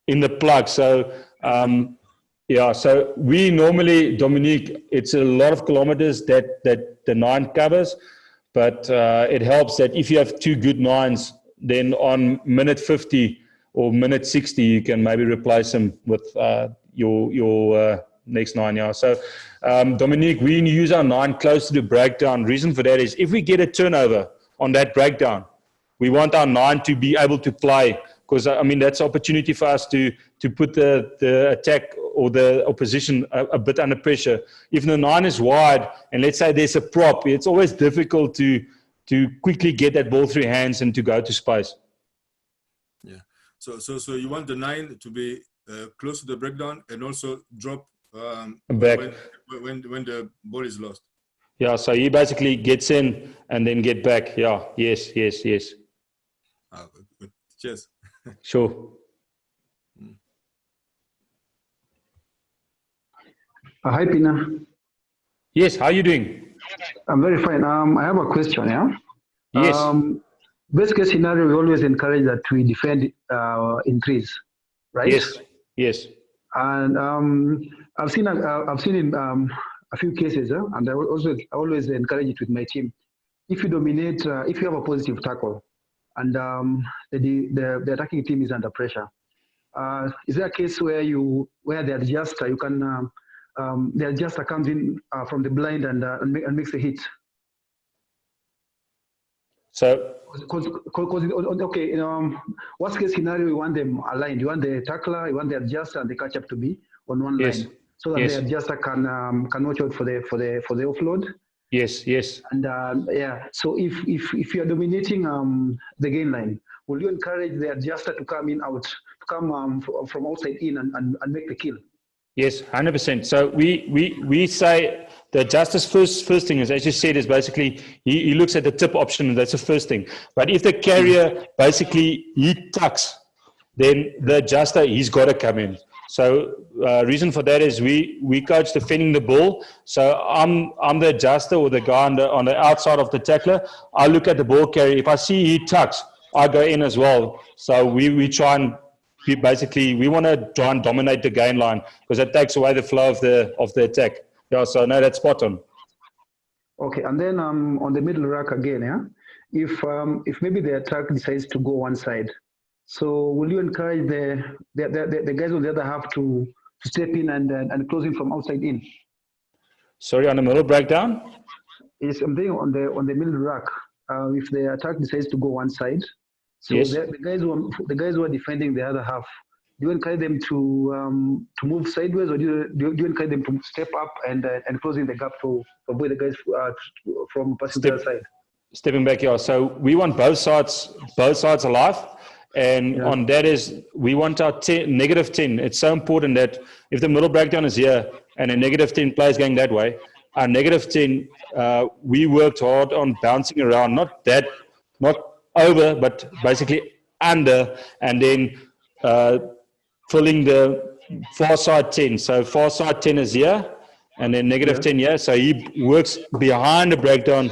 in the plug. So, so we normally, Dominique, it's a lot of kilometers that the 9 covers, but it helps that if you have 2 good 9s, then on minute 50 or minute 60, you can maybe replace them with your next 9. Yeah. So, Dominique, we use our 9 close to the breakdown. Reason for that is if we get a turnover on that breakdown, we want our 9 to be able to play, because, I mean, that's an opportunity for us to put the attack or the opposition a bit under pressure. If the 9 is wide and let's say there's a prop, it's always difficult to quickly get that ball through hands and to go to space. Yeah. So you want the 9 to be close to the breakdown and also drop back when the ball is lost. Yeah. So he basically gets in and then get back. Yeah. Yes. Good. Cheers. Sure. Hi, Pina. Yes, how are you doing? I'm very fine. I have a question, yeah? Yes. Best case scenario, we always encourage that we defend increase, right? Yes. Yes. And I've seen in a few cases, and I always encourage it with my team. If you dominate, if you have a positive tackle, and the attacking team is under pressure, is there a case where the adjuster the adjuster comes in from the blind and makes a hit? So, okay, worst case scenario, we want them aligned. You want the tackler, you want the adjuster, and the catch up to be on one yes. line, so that the adjuster can watch out for the offload. Yes, yes. And yeah, so if you are dominating the gain line, will you encourage the adjuster to come from outside in and make the kill? Yes, 100%. So we say the adjuster's first thing is, as you said, is basically he looks at the tip option, and that's the first thing. But if the carrier basically he tucks, then the adjuster, he's got to come in. So reason for that is we coach defending the ball. So I'm the adjuster or the guy on the outside of the tackler. I look at the ball carrier. If I see he tucks, I go in as well. So we try and we want to try and dominate the gain line, because it takes away the flow of the attack. Yeah, so no, that's spot on. Okay, and then on the middle rack again, yeah. If maybe the attack decides to go one side, so will you encourage the guys on the other half to step in and close in from outside in? Sorry, on the middle breakdown? Yes, I'm saying on the middle rack. If the attack decides to go one side, so yes. the guys who are defending the other half, do you encourage them to move sideways, or do you encourage them to step up and closing the gap to avoid the guys from passing to the other side? Stepping back here. So we want both sides alive. And on that is, we want our negative 10. It's so important that if the middle breakdown is here and a negative 10 players going that way, our negative 10, we worked hard on bouncing around, not over, but basically under, and then filling the far side 10. So far side 10 is here, and then negative 10 here. So he works behind the breakdown,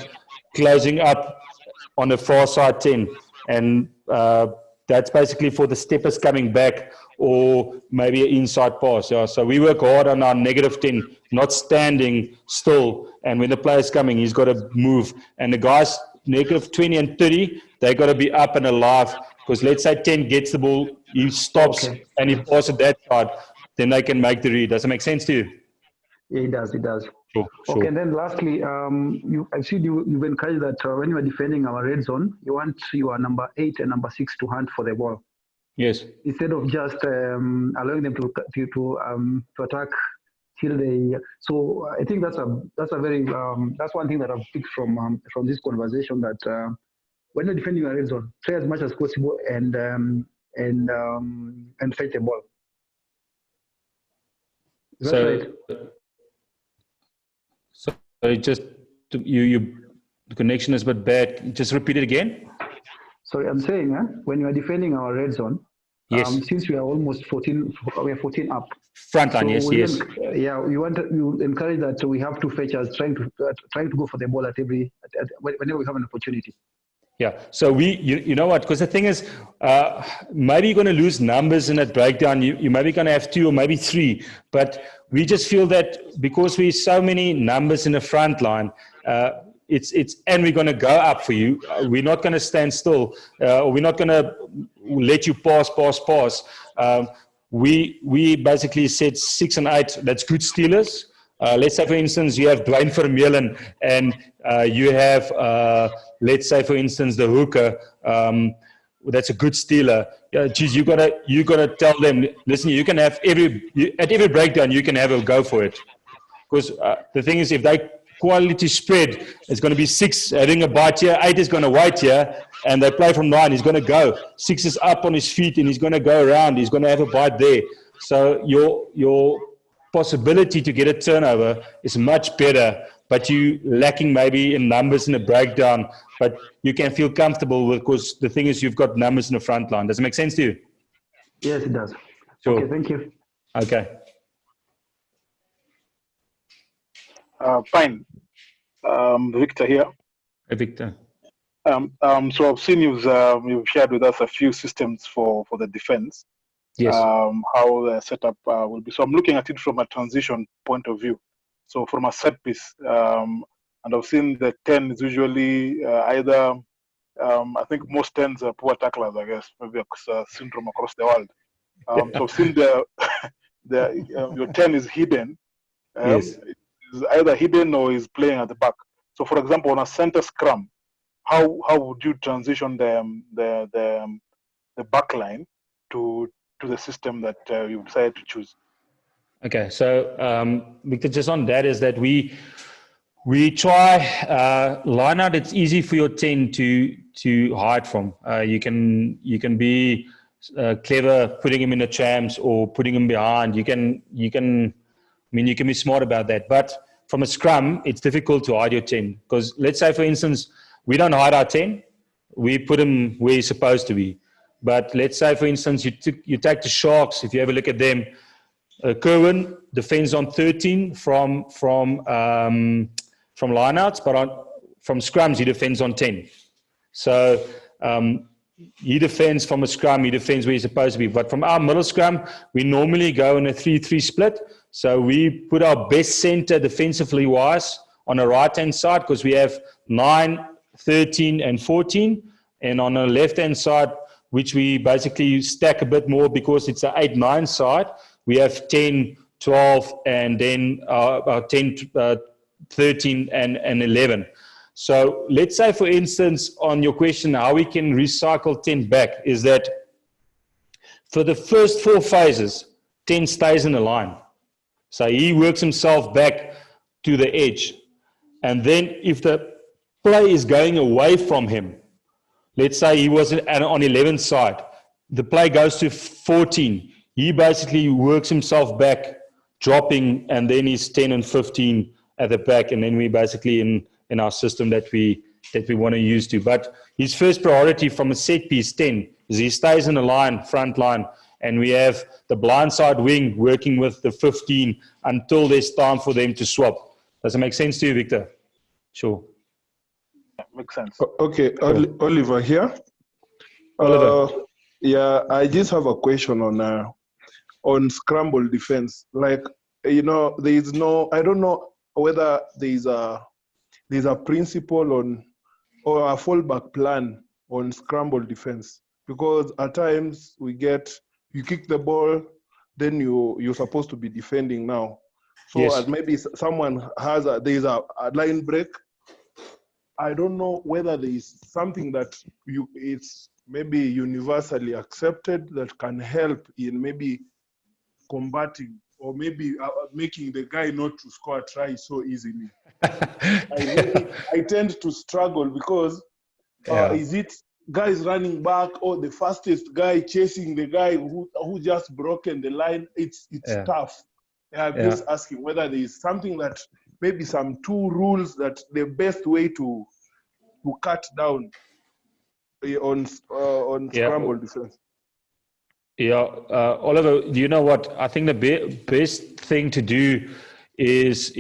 closing up on the far side 10. And that's basically for the steppers coming back, or maybe an inside pass. Yeah. So we work hard on our negative 10, not standing still. And when the player's coming, he's got to move. And the guys, negative 20 and 30, they got to be up and alive. Because let's say 10 gets the ball, he stops, and he passes that side, then they can make the read. Does it make sense to you? Yeah, it does. It does. Sure. Okay, and then lastly, I've seen you've encouraged that when you are defending our red zone, you want your number 8 and number 6 to hunt for the ball. Yes. Instead of just allowing them to attack till they. So I think that's a very that's one thing that I've picked from this conversation, that when you're defending your red zone, try as much as possible and fight the ball. Is that right? So just the connection is a bit bad. Just repeat it again. Sorry, I'm saying when you are defending our red zone, yes. Since we are almost 14, we are 14 up. Frontline, so yes. You encourage that, so we have two fetchers trying to go for the ball whenever we have an opportunity. Yeah. So you know what? Because the thing is, maybe you're going to lose numbers in that breakdown. You maybe going to have 2 or maybe 3, but we just feel that because we so many numbers in the front line, and we're going to go up for you. We're not going to stand still, or we're not going to let you pass. We basically said 6 and 8. That's good stealers. Let's say, for instance, you have Dwayne Vermeulen and you have, let's say, for instance, the hooker. That's a good stealer. Geez, you gotta tell them, listen, you can have at every breakdown, you can have a go for it. Because the thing is, if they quality spread, it's going to be 6 having a bite here, 8 is going to wait here, and they play from 9, he's going to go. 6 is up on his feet and he's going to go around, he's going to have a bite there. So your possibility to get a turnover is much better but you lacking maybe in numbers in a breakdown, but you can feel comfortable with, because the thing is you've got numbers in the front line. Does it make sense to you? Yes, it does. Sure. Okay, thank you. Okay. Fine. Victor here. Hey, Victor. So I've seen you've shared with us a few systems for the defense. Yes. How the setup will be. So I'm looking at it from a transition point of view. So from a set piece, and I've seen the 10 is usually either, I think most 10s are poor tacklers, I guess, maybe a syndrome across the world. So I've seen your 10 is hidden. Yes. Is either hidden or is playing at the back. So for example, on a center scrum, how would you transition the back line to the system that you decided to choose? Okay, so because just on that is that we try line out. It's easy for your 10 to hide from. You can be clever putting him in the trams or putting him behind. You can be smart about that. But from a scrum, it's difficult to hide your 10, because let's say, for instance, we don't hide our 10. We put him where he's supposed to be. But let's say, for instance, you take the Sharks. If you have a look at them, Kerwin defends on 13 from lineouts, but from scrums he defends on 10. So he defends from a scrum. He defends where he's supposed to be. But from our middle scrum, we normally go in a 3-3 split. So we put our best center defensively wise on the right-hand side, because we have 9, 13, and 14. And on the left-hand side, which we basically stack a bit more because it's an 8-9 side, we have 10, 12, and then 10, 13, and 11. So let's say, for instance, on your question, how we can recycle 10 back, is that for the first 4 phases, 10 stays in the line. So he works himself back to the edge. And then if the play is going away from him, let's say he was on 11th side, the play goes to 14. He basically works himself back, dropping, and then he's 10 and 15 at the back. And then we basically in our system that we want to use to. But his first priority from a set piece 10 is he stays in the line, front line, and we have the blindside wing working with the 15 until there's time for them to swap. Does it make sense to you, Victor? Sure. Makes sense. Okay, Oliver here. Oliver. Yeah, I just have a question on scramble defense. Like, there is no, I don't know whether there's a principle or a fallback plan on scramble defense, because at times you kick the ball, then you're supposed to be defending now. So Yes. maybe someone there's a line break. I don't know whether there is something that it's maybe universally accepted that can help in maybe combating or maybe making the guy not to score a try so easily. I tend to struggle because is it guys running back or the fastest guy chasing the guy who just broken the line? It's tough. I'm just asking whether there is something that maybe some 2 rules that the best way to cut down on scramble defense. Yeah, Oliver, do you know what? I think the best thing to do is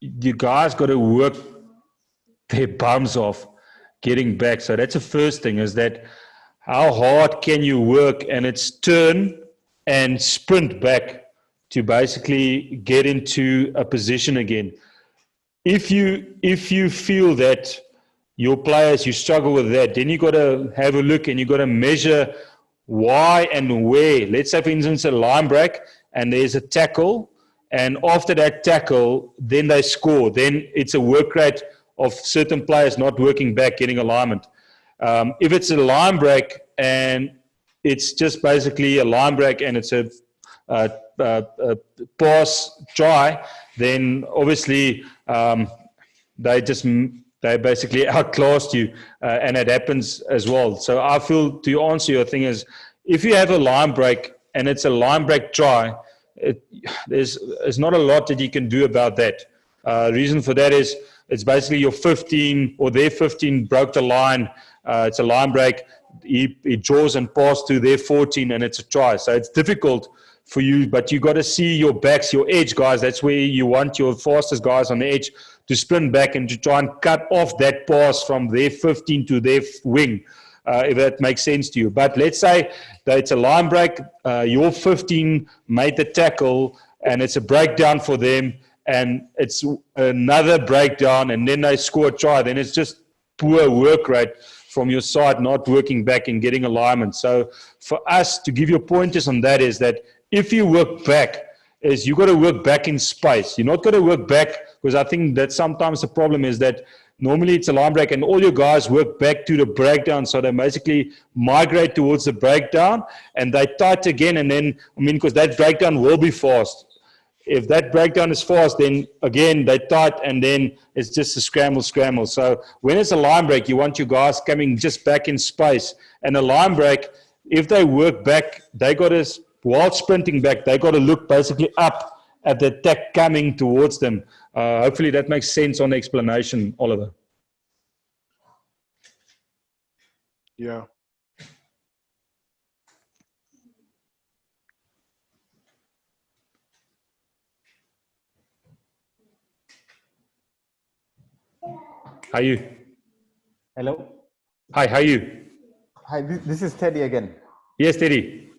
you guys got to work their bums off getting back. So that's the first thing, is that how hard can you work, and it's turn and sprint back to basically get into a position again. If you feel that your players, you struggle with that, then you got to have a look and you got to measure why and where. Let's say, for instance, a line break and there's a tackle, and after that tackle, then they score. Then it's a work rate of certain players not working back, getting alignment. If it's a line break and it's just basically a line break and it's a pass try, then obviously they basically outclassed you, and it happens as well. So I feel, to answer your thing, is if you have a line break and it's a line break try, there's not a lot that you can do about that. Reason for that is it's basically your 15 or their 15 broke the line. It's a line break. He draws and passes to their 14 and it's a try. So it's difficult for you, but you got to see your backs, your edge guys. That's where you want your fastest guys on the edge to sprint back and to try and cut off that pass from their 15 to their wing, if that makes sense to you. But let's say that it's a line break, your 15 made the tackle and it's a breakdown for them and it's another breakdown and then they score a try, then it's just poor work rate from your side, not working back and getting alignment. So for us to give you pointers on that is that if you work back, is you got to work back in space. You're not going to work back, because I think that sometimes the problem is that normally it's a line break and all your guys work back to the breakdown. So they basically migrate towards the breakdown and they tight again. And then, I mean, because that breakdown will be fast. If that breakdown is fast, then again, they tight and then it's just a scramble. So when it's a line break, you want your guys coming just back in space. And a line break, if they work back, they got to, while sprinting back, they got to look basically up at the attack coming towards them. Hopefully that makes sense on the explanation, Oliver. Yeah. How are you? Hello. Hi, how are you? Hi, this is Teddy again. Yes, Teddy.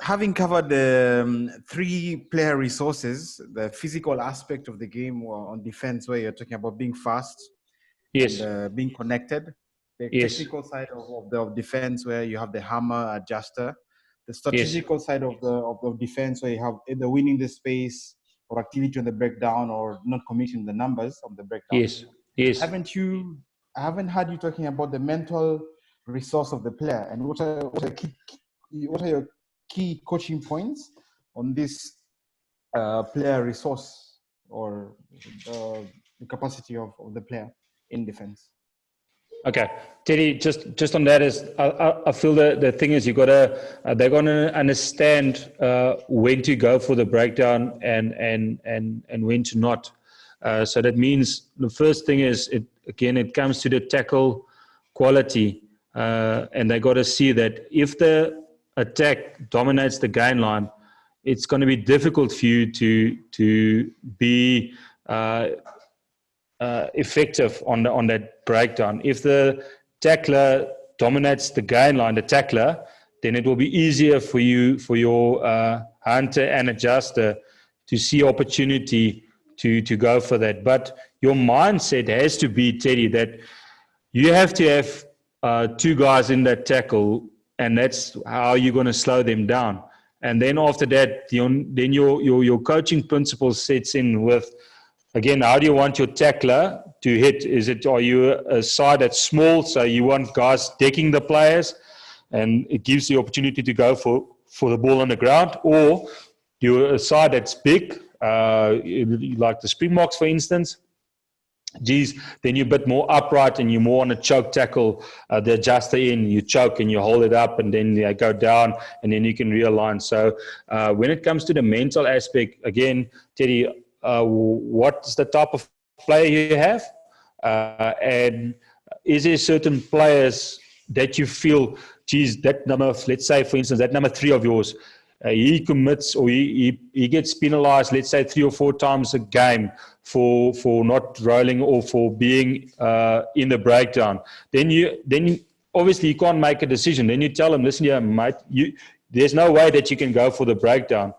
Having covered the 3 player resources, the physical aspect of the game on defense, where you're talking about being fast, Yes. and being connected, the Yes. technical side of defense, where you have the hammer adjuster, the strategical side of defense, where you have either winning the space or activity on the breakdown or not committing the numbers of the breakdown. Yes. Yes. I haven't heard you talking about the mental resource of the player, and what are your key coaching points on this player resource or the capacity of the player in defense? Okay, Teddy, just on that is, I feel the thing is you gotta, they're gonna understand when to go for the breakdown and when to not. So that means the first thing is, it comes to the tackle quality, and they got to see that if the attack dominates the gain line, it's going to be difficult for you to be effective on that breakdown. If the tackler dominates the gain line, then it will be easier for you, for your hunter and adjuster, to see opportunity to go for that. But your mindset has to be, Teddy, that you have to have 2 guys in that tackle, and that's how you're going to slow them down. And then after that, then your coaching principle sets in with, again, how do you want your tackler to hit? Are you a side that's small, so you want guys decking the players, and it gives the opportunity to go for the ball on the ground? Or you're a side that's big, like the Springboks, for instance, then you're a bit more upright and you're more on a choke tackle, the adjuster in, you choke and you hold it up and then they go down and then you can realign. So when it comes to the mental aspect, again, Teddy, what's the type of player you have? And is there certain players that you feel, geez, that number, let's say, for instance, that number 3 of yours, he commits or he gets penalized, let's say 3 or 4 times a game for not rolling or for being in the breakdown. Then obviously you can't make a decision. Then you tell him, listen here, mate, there's no way that you can go for the breakdown.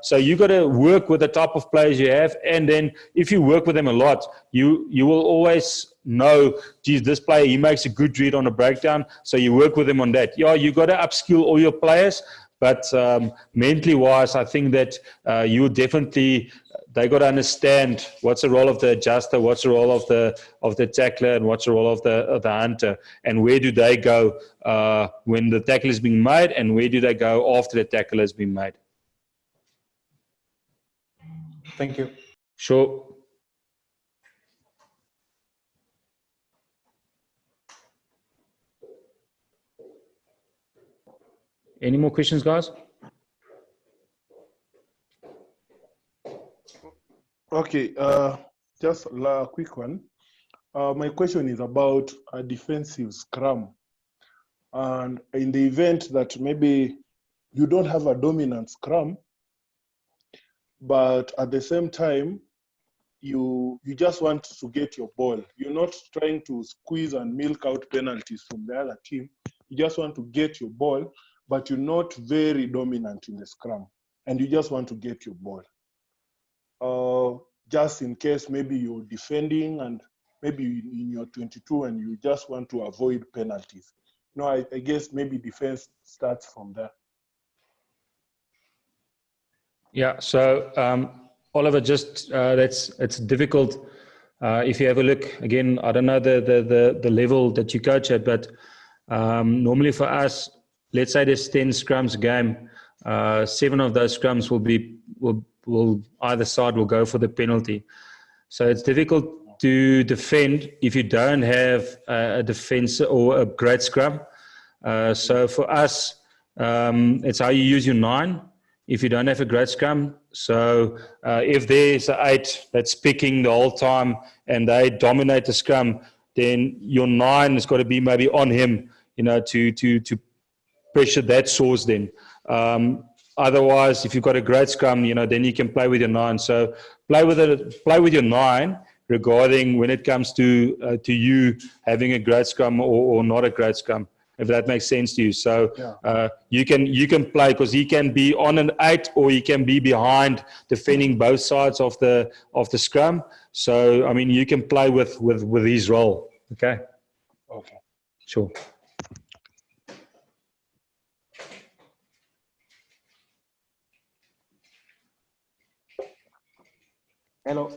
So you got to work with the type of players you have, and then if you work with them a lot, you will always know, geez, this player, he makes a good read on a breakdown, so you work with him on that. Yeah, you got to upskill all your players, but mentally wise, I think that they got to understand what's the role of the adjuster, what's the role of the tackler, and what's the role of the hunter, and where do they go when the tackle is being made, and where do they go after the tackle has been made. Thank you. Sure. Any more questions, guys? Okay. just a quick one. My question is about a defensive scrum. And in the event that maybe you don't have a dominant scrum, but at the same time, you just want to get your ball. You're not trying to squeeze and milk out penalties from the other team. You just want to get your ball, but you're not very dominant in the scrum, and you just want to get your ball. Just in case maybe you're defending and maybe in your 22 and you just want to avoid penalties. No, I guess maybe defense starts from there. Yeah, so Oliver, just it's difficult. If you have a look again, I don't know the level that you coach at, but normally for us, let's say there's 10 scrums a game, 7 of those scrums will either side will go for the penalty. So it's difficult to defend if you don't have a defense or a great scrum. So for us, it's how you use your 9. If you don't have a great scrum, so if there's an 8 that's picking the whole time and they dominate the scrum, then your 9 has got to be maybe on him, to pressure that source then. Otherwise, if you've got a great scrum, then you can play with your 9. So play with your 9 regarding when it comes to you having a great scrum or not a great scrum, if that makes sense to you. So you can play, because he can be on an 8 or he can be behind defending both sides of the scrum. So I mean, you can play with his role. Okay. Okay. Sure. Hello.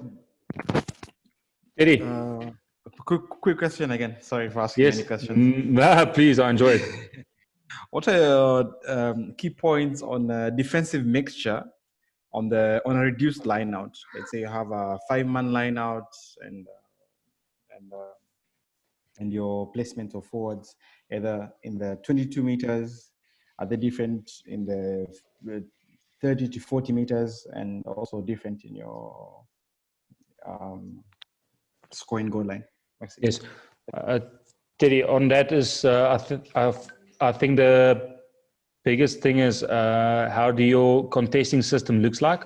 Eddie. Quick question again. Sorry for asking many questions. Please, I enjoy it. What are your key points on defensive mixture on a reduced line out? Let's say you have a 5-man line out and your placement of forwards, either in the 22 meters, are they different in the 30 to 40 meters, and also different in your scoring goal line? Yes. Teddy, on that is, I think the biggest thing is how do your contesting system looks like.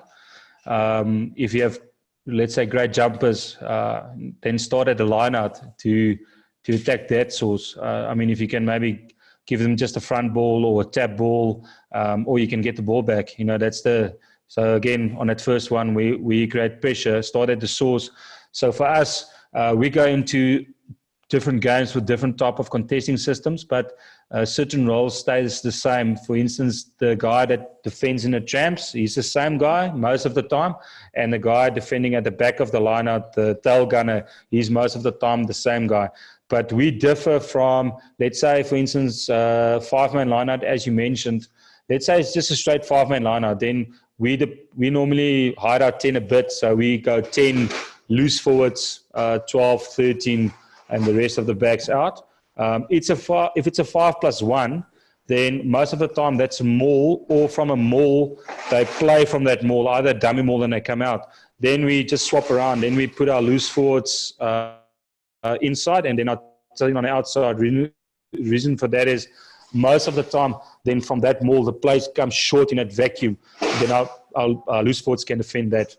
If you have, let's say, great jumpers, then start at the line out to attack that source. I mean, if you can maybe give them just a front ball or a tap ball, or you can get the ball back. So again, on that first one, we create pressure, start at the source. So for us, we go into different games with different type of contesting systems, but certain roles stays the same. For instance, the guy that defends in the tramps, he's the same guy most of the time, and the guy defending at the back of the lineout, the tail gunner, he's most of the time the same guy. But we differ from, let's say, for instance, 5-man lineout, as you mentioned. Let's say it's just a straight 5-man lineout. Then we normally hide our 10 a bit, so we go 10 loose forwards, 12, 13, and the rest of the backs out. If it's a 5+1, then most of the time that's a maul, or from a maul, they play from that maul, either dummy maul, and they come out. Then we just swap around. Then we put our loose forwards inside, and then our 13 on the outside. Reason for that is most of the time, then from that maul, the place comes short in that vacuum. Then our loose forwards can defend that.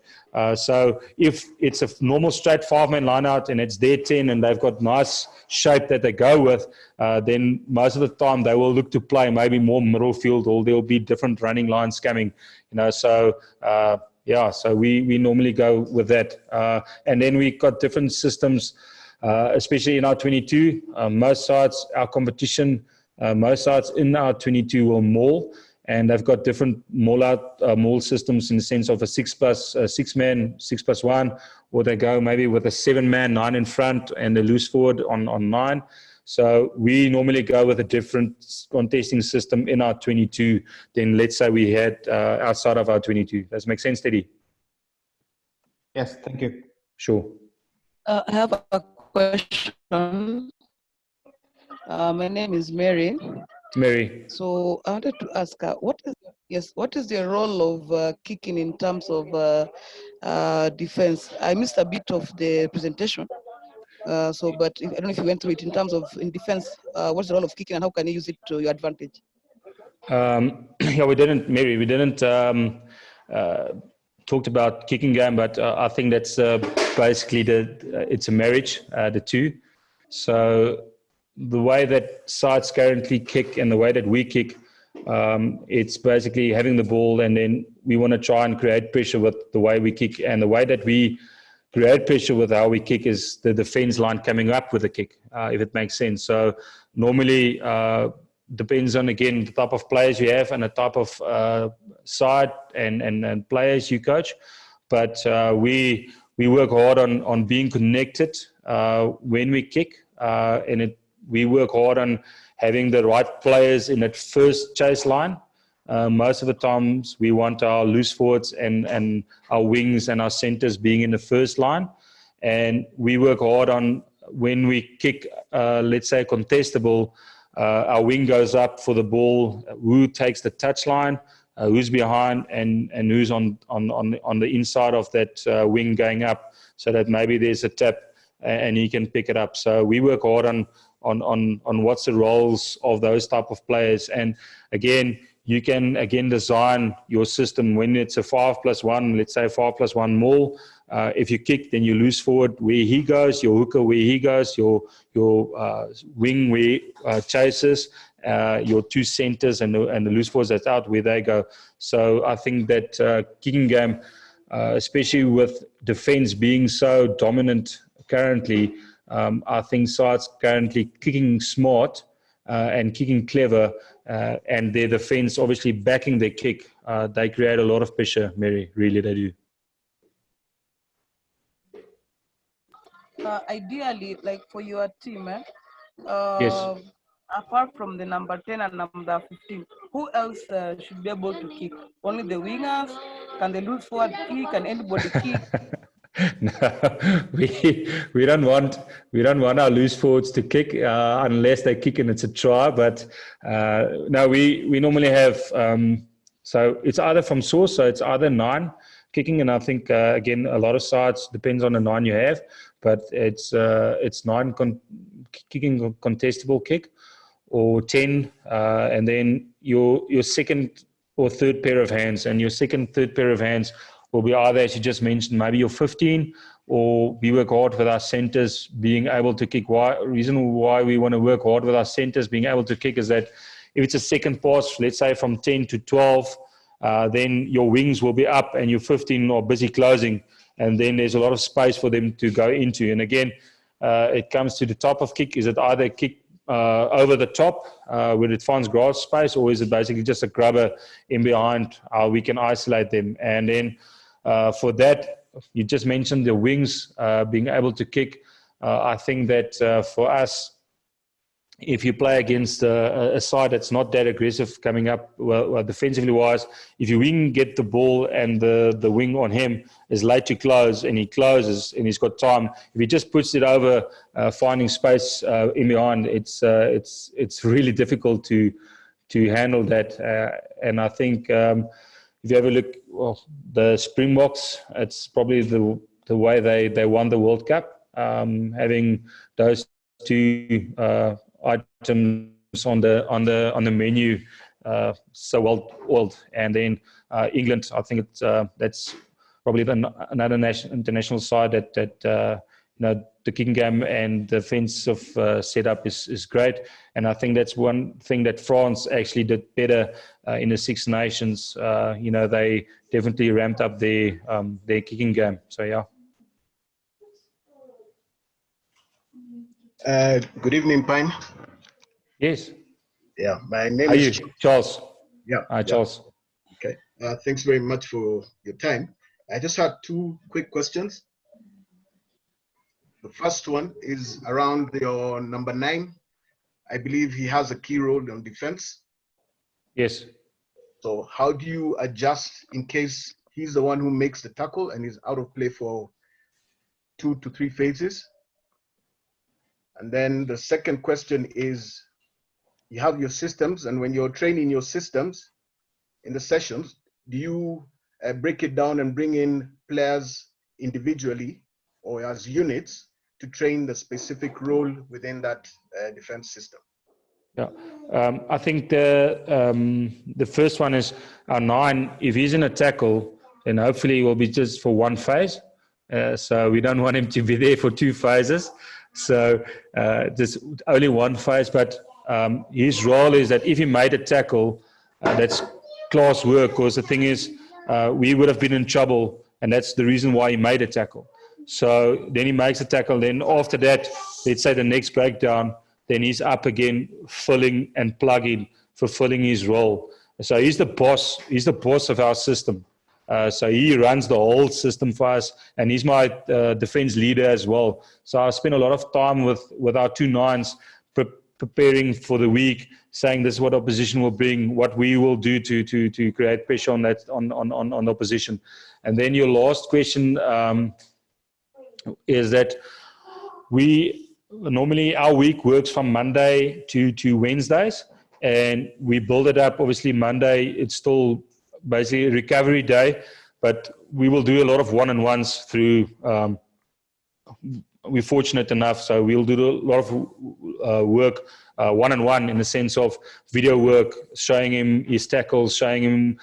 So if it's a normal straight 5-man line out and it's their 10 and they've got nice shape that they go with, then most of the time they will look to play maybe more middle field, or there'll be different running lines coming. So we normally go with that. And then we got different systems, especially in our 22. Most sides, our competition, most sides in our 22 will maul. And they've got different maul systems in the sense of a 6-man, 6+1, or they go maybe with a 7-man, 9 in front, and a loose forward on 9. So we normally go with a different contesting system in our 22 than, let's say, we had outside of our 22. Does that make sense, Teddy? Yes, thank you. Sure. I have a question. My name is Mary. Mary. So I wanted to ask, what is the role of kicking in terms of defense. I missed a bit of the presentation. But I don't know if you went through it in terms of in defense. What's the role of kicking and how can you use it to your advantage? Yeah, we didn't, Mary. We didn't talked about kicking game, but I think that's basically it's a marriage, the two. So the way that sides currently kick and the way that we kick, it's basically having the ball, and then we want to try and create pressure with the way we kick. And the way that we create pressure with how we kick is the defense line coming up with the kick, if it makes sense. So normally depends on, again, the type of players you have and the type of side and players you coach. But we work hard on being connected when we kick, and we work hard on having the right players in that first chase line. Most of the times we want our loose forwards and our wings and our centers being in the first line. And we work hard on when we kick, let's say, contestable, our wing goes up for the ball, who takes the touch line, who's behind, and who's on the inside of that wing going up, so that maybe there's a tap and he can pick it up. So we work hard on what's the roles of those type of players. And again, you can design your system when it's a 5+1, let's say 5+1 maul. If you kick, then you lose forward where he goes, your hooker where he goes, your wing where chases, your two centers and the loose forwards that's out where they go. So I think that kicking game, especially with defense being so dominant currently, I think sides currently kicking smart and kicking clever, and their defense obviously backing their kick, they create a lot of pressure, Mary, really they do. Ideally, like for your team, Yes. apart from the number 10 and number 15, who else should be able to kick? Only the wingers? Can they lose forward kick? Can anybody kick? No, we don't want our loose forwards to kick unless they kick and it's a try. But no, we normally have so it's either from source, so it's either 9 kicking, and I think again a lot of sides depends on the 9 you have, but it's 9 kicking contestable kick, or 10, and then your second or third pair of hands, and your second, third pair of hands will be either, as you just mentioned, maybe your 15, or we work hard with our centers being able to kick. Reason why we want to work hard with our centers being able to kick is that if it's a second pass, let's say from 10 to 12, then your wings will be up and your 15 are busy closing, and then there's a lot of space for them to go into. And again, it comes to the type of kick. Is it either kick over the top where it finds grass space, or is it basically just a grubber in behind, how we can isolate them? And then for that, you just mentioned the wings being able to kick. I think that for us, if you play against a side that's not that aggressive coming up, well, defensively wise, if your wing get the ball and the wing on him is late to close and he closes and he's got time, if he just puts it over, finding space in behind, it's really difficult to handle that. And I think if you have a look, well, the Springboks, it's probably the way they won the World Cup, having those two items on the menu, so well oiled. And then England, I think that's probably another international side that the kicking game and defensive setup is great. And I think that's one thing that France actually did better in the Six Nations. They definitely ramped up their kicking game. So yeah. Good evening, Pine. Yes. Yeah, my name is Charles. Yeah. Hi, Charles. Okay. Thanks very much for your time. I just had 2 quick questions. The first one is around your number 9. I believe he has a key role in defense. Yes. So how do you adjust in case he's the one who makes the tackle and is out of play for 2 to 3 phases? And then the second question is, you have your systems, and when you're training your systems in the sessions, do you break it down and bring in players individually or as units to train the specific role within that defense system? Yeah, I think the first one is our 9. If he's in a tackle, then hopefully he will be just for one phase. So we don't want him to be there for 2 phases. So just only one phase. But his role is that if he made a tackle, that's class work. Because the thing is, we would have been in trouble, and that's the reason why he made a tackle. So then he makes a tackle. Then after that, let's say the next breakdown, then he's up again, filling and plugging, fulfilling his role. So he's the boss. He's the boss of our system. So he runs the whole system for us, and he's my defense leader as well. So I spend a lot of time with our 2 9s preparing for the week, saying this is what opposition will bring, what we will do to create pressure on that on opposition. And then your last question is that normally our week works from Monday to Wednesdays, and we build it up. Obviously Monday, it's still basically a recovery day, but we will do a lot of one-on-ones through, we're fortunate enough, so we'll do a lot of work one-on-one in the sense of video work, showing him his tackles, showing him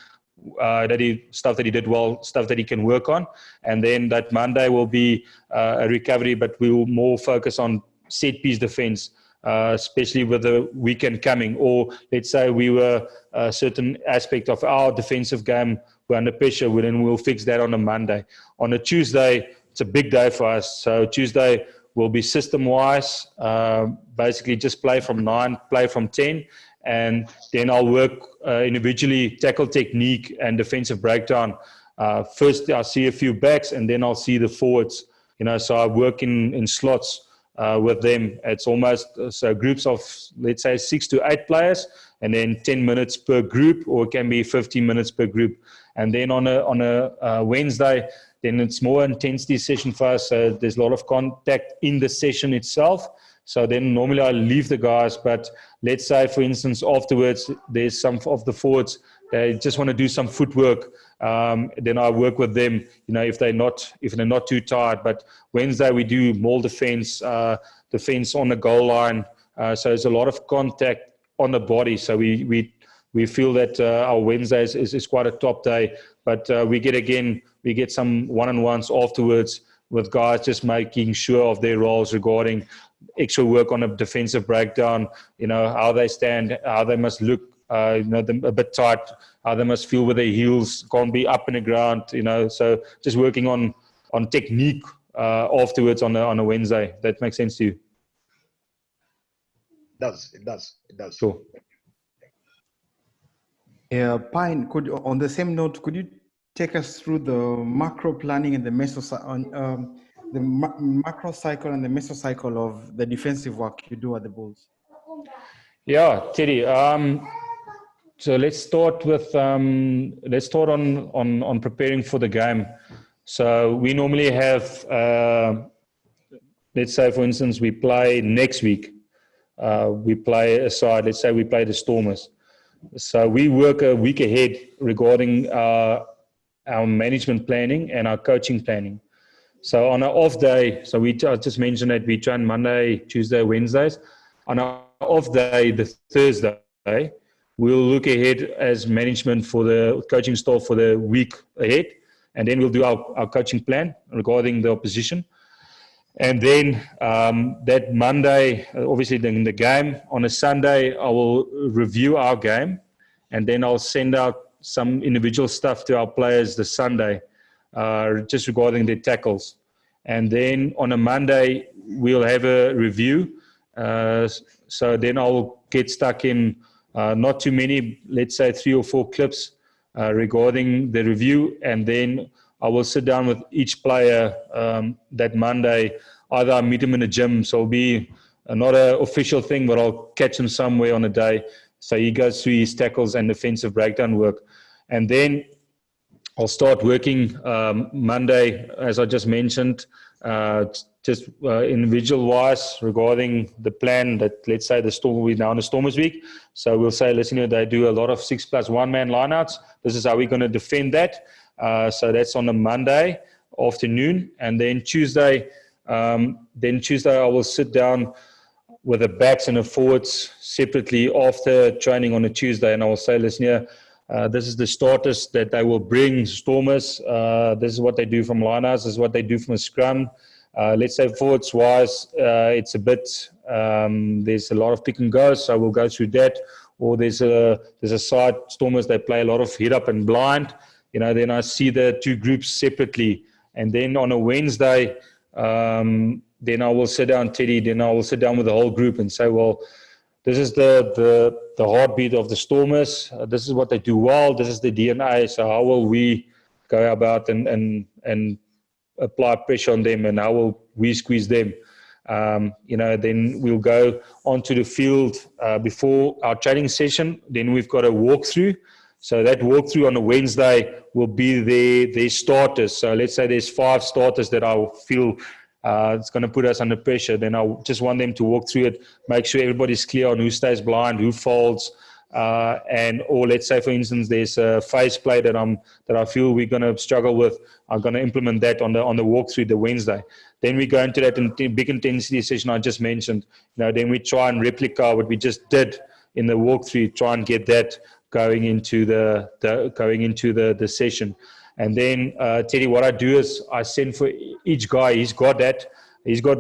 stuff that he did well, stuff that he can work on. And then that Monday will be a recovery, but we will more focus on set piece defense, especially with the weekend coming. Or let's say we were a certain aspect of our defensive game were under pressure, then we'll fix that on a Monday. On a Tuesday, it's a big day for us. So Tuesday will be system-wise, basically just play from 9, play from 10, and then I'll work individually, tackle technique and defensive breakdown. First, I'll see a few backs, and then I'll see the forwards. So I work in slots with them. It's almost so groups of, let's say, 6 to 8 players, and then 10 minutes per group, or it can be 15 minutes per group. And then on a Wednesday, then it's more intensity session for us. So there's a lot of contact in the session itself. So then normally I leave the guys, but let's say, for instance, afterwards, there's some of the forwards, they just want to do some footwork. Then I work with them, if they're not too tired. But Wednesday we do more defense on the goal line. So there's a lot of contact on the body. So we feel that our Wednesdays is quite a top day. But we get some one-on-ones afterwards with guys just making sure of their roles regarding extra work on a defensive breakdown, how they stand, how they must look, a bit tight, how they must feel with their heels, can't be up in the ground, so just working on technique afterwards on a Wednesday. That makes sense to you? It does. Sure. Yeah, Pine, on the same note, could you take us through the macro planning and the macro cycle and the mesocycle of the defensive work you do at the Bulls? Yeah, Teddy. So let's start on preparing for the game. So we normally have, let's say, for instance, we play next week. We play aside. Let's say we play the Stormers. So we work a week ahead regarding our management planning and our coaching planning. So on an off day, so I just mentioned that we train Monday, Tuesday, Wednesdays. On our off day, the Thursday, we'll look ahead as management for the coaching staff for the week ahead, and then we'll do our coaching plan regarding the opposition. And then that Monday, obviously in the game, on a Sunday, I will review our game, and then I'll send out some individual stuff to our players the Sunday, just regarding their tackles. And then on a Monday, we'll have a review. So then I'll get stuck in not too many, let's say 3 or 4 clips regarding the review. And then I will sit down with each player that Monday. Either I meet him in the gym, so it'll be not an official thing, but I'll catch him somewhere on a day. So he goes through his tackles and defensive breakdown work. And then I'll start working Monday, as I just mentioned, just individual-wise regarding the plan that, let's say, we're now in the Stormers week. So we'll say, listen, they do a lot of 6+1 man lineouts. This is how we're going to defend that. So that's on a Monday afternoon, and then Tuesday I will sit down with the backs and the forwards separately after training on a Tuesday, and I will say, listen here, this is the starters that they will bring, Stormers. This is what they do from lineouts. This is what they do from a scrum. Let's say forwards wise, it's a bit, there's a lot of pick and go, so we'll go through that. Or there's a side, Stormers, they play a lot of hit up and blind. Then I see the two groups separately. And then on a Wednesday, then I will sit down, Teddy, then I will sit down with the whole group and say, well, this is the heartbeat of the Stormers. This is what they do well. This is the DNA. So how will we go about and apply pressure on them, and how will we squeeze them? Then we'll go onto the field before our training session. Then we've got a walkthrough. So that walkthrough on a Wednesday will be their starters. So let's say there's 5 starters that I feel it's going to put us under pressure. Then I just want them to walk through it, make sure everybody's clear on who stays blind, who folds, or let's say, for instance, there's a phase play that I feel we're going to struggle with. I'm going to implement that on the walkthrough the Wednesday. Then we go into that big intensity session I just mentioned. Then we try and replicate what we just did in the walkthrough, try and get that going into the session. And then, Teddy, what I do is I send for each guy, he's got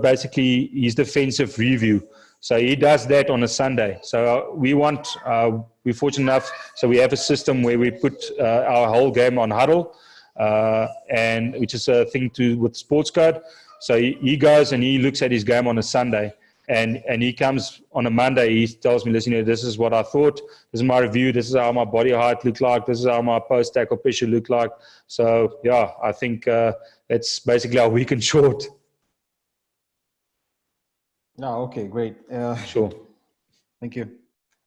basically his defensive review. So he does that on a Sunday. So we're fortunate enough, so we have a system where we put our whole game on huddle, and which is a thing with sports code. So he goes and he looks at his game on a Sunday. And he comes on a Monday, he tells me, listen, this is what I thought, this is my review, this is how my body height looked like, this is how my post-tackle pressure looked like. So, yeah, I think that's basically our week in short. Okay, great. Sure. Thank you.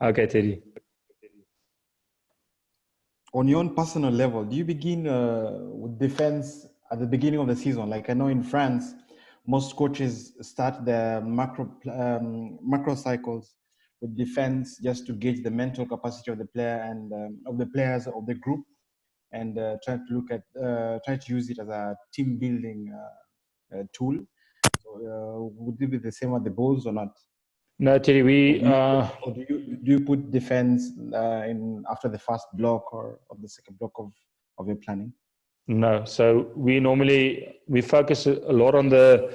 Okay, Teddy. On your own personal level, do you begin with defense at the beginning of the season? Like I know in France, most coaches start their macro cycles with defense just to gauge the mental capacity of the player and of the players of the group, and try to use it as a team building tool. So, would it be the same at the Bulls or not? No, Teddy, or do you put defense in after the first block or the second block of your planning? No, so we focus a lot on the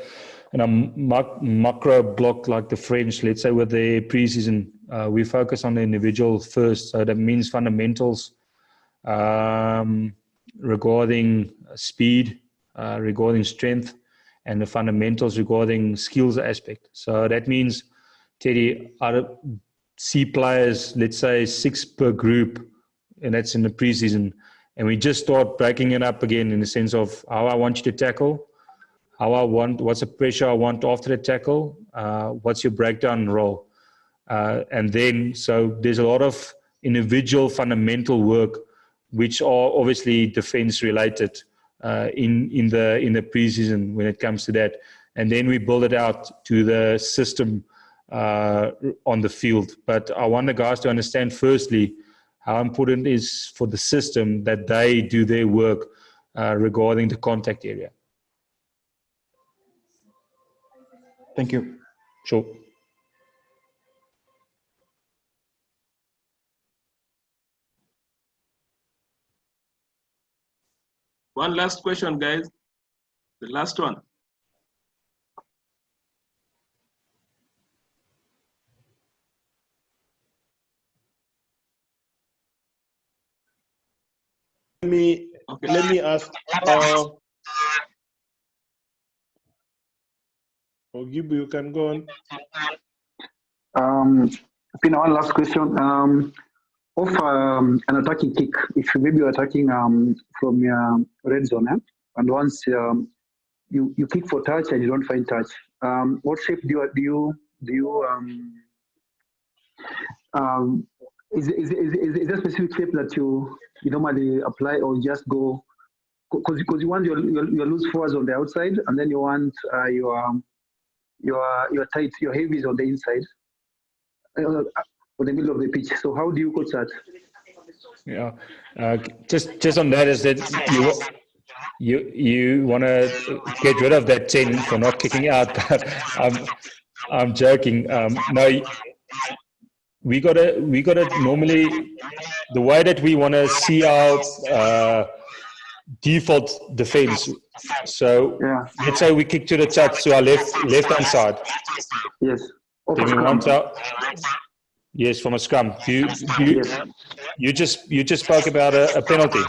macro block, like the French, let's say with the preseason. We focus on the individual first, so that means fundamentals regarding speed, regarding strength, and the fundamentals regarding skills aspect. So that means, Teddy, out of C players, let's say 6 per group, and that's in the preseason. And we just start breaking it up again in the sense of how I want you to tackle, what's the pressure I want after the tackle, what's your breakdown role. And then, so there's a lot of individual fundamental work, which are obviously defense related in the preseason when it comes to that. And then we build it out to the system on the field. But I want the guys to understand firstly, how important it is for the system that they do their work regarding the contact area. Thank you. Sure. One last question, guys. The last one. Let me ask. Ogibu, you can go on. Pina, one last question. Of an attacking kick, if maybe you're attacking from your red zone, and once you kick for touch and you don't find touch, what shape do you is there a specific shape that you normally apply, or just go because you want your loose forwards on the outside, and then you want your tight, your heavies on the inside, or the middle of the pitch. So how do you coach that? Yeah. Just on that is that you want to get rid of that 10 for not kicking out. I'm joking. No, we gotta normally, the way that we want to see our default defense. So Yeah. let's say we kick to the touch to our left hand side. Yes. Off Then a we scrum. want our, yes, from a scrum. Yes. You just spoke about a penalty.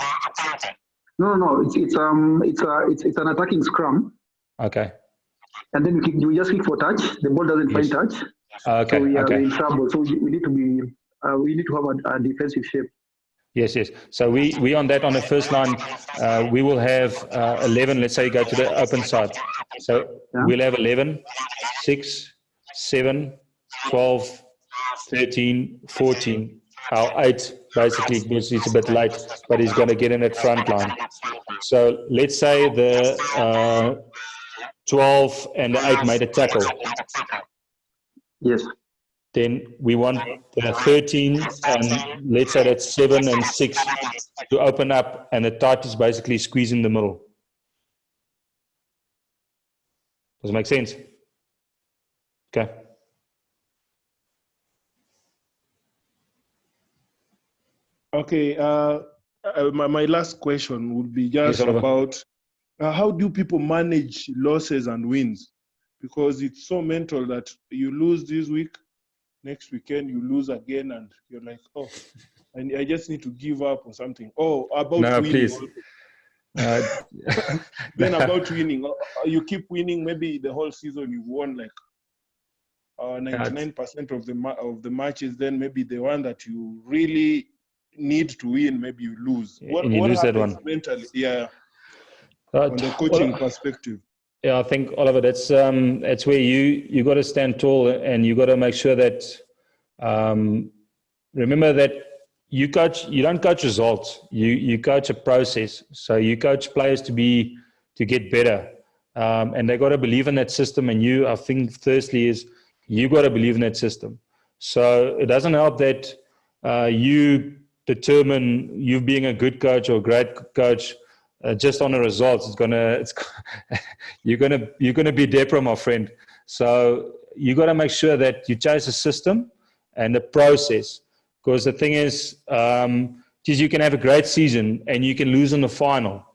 No. It's an attacking scrum. Okay. And then you just kick for touch. The ball doesn't find touch. Okay. So we are Okay. in trouble. So we need to have a defensive shape. Yes. So we on that, on the first line, we will have 11. Let's say you go to the open side. So we'll have 11, 6, 7, 12, 13, 14. Our 8 basically, because he's a bit late, but he's going to get in that front line. So let's say the 12 and the 8 made a tackle. Yes. Then we want the 13 and let's say that's 7 and 6 to open up, and the tight is basically squeezing the middle. Does it make sense? Okay. Okay. My last question would be just Yes, about how do people manage losses and wins? Because it's so mental that you lose this week, next weekend you lose again, and you're like, oh, I just need to give up or something. Oh, about no, winning. please. Then about winning, you keep winning. Maybe the whole season you've won like 99% of the matches. Then maybe the one that you really need to win, maybe you lose. What lose that one mentally? Yeah, on the coaching perspective. Yeah, I think, Oliver, that's where you got to stand tall, and you got to make sure that remember that you don't coach results. You coach a process. So you coach players to get better, and they got to believe in that system. And I think, firstly, is you got to believe in that system. So it doesn't help that you determine you being a good coach or a great coach just on the results. You're gonna be Depra, my friend. So you got to make sure that you chase the system and the process, because the thing is, you can have a great season and you can lose in the final.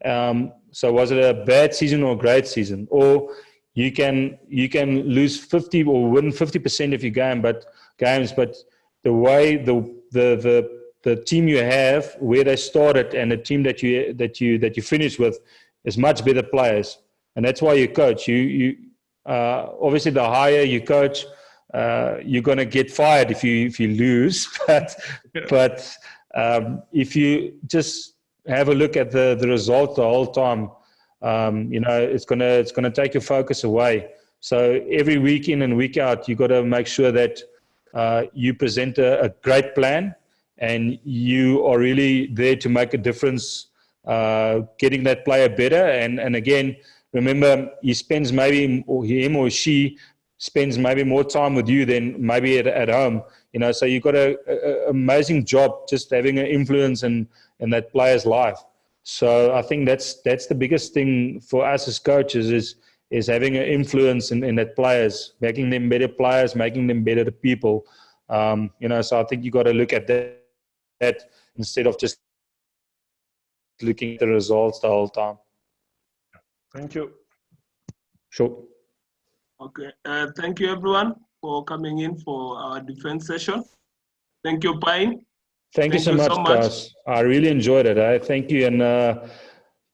So was it a bad season or a great season? Or you can lose 50 or win 50% of your games, but the way the team you have, where they started, and the team that you finish with is much better players, and that's why you coach. You obviously the higher you coach, you're gonna get fired if you lose. But if you just have a look at the result the whole time, it's gonna take your focus away. So every week in and week out, you got to make sure that you present a great plan, and you are really there to make a difference, getting that player better. And again, remember, he spends him or she spends maybe more time with you than maybe at home. So you've got an amazing job just having an influence in that player's life. So I think that's the biggest thing for us as coaches is having an influence in that players, making them better players, making them better people. So I think you got to look at that instead of just looking at the results the whole time. Thank you. Sure. Okay. Thank you, everyone, for coming in for our defense session. Thank you, Pine. Thank you so much, guys. I really enjoyed it. Thank you, and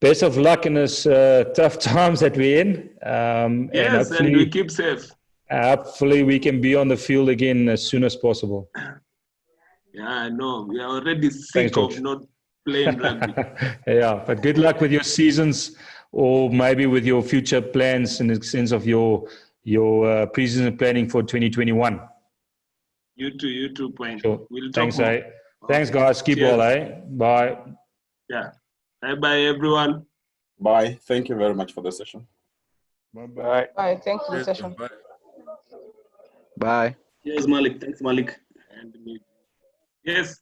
best of luck in this tough times that we're in. Yes, and we keep safe. Hopefully, we can be on the field again as soon as possible. Yeah, I know. We are already sick of not playing rugby. Yeah, but good luck with your seasons, or maybe with your future plans in the sense of your pre-season planning for 2021. You too, Pine. Sure. We'll talk Thanks, more. Thanks, guys. Keep Cheers. well, Bye. Yeah. Bye, everyone. Bye. Thank you very much for the session. Bye. Bye. Thanks for the session. Bye. Bye. Yes, Malik. Thanks, Malik. And me. Yes.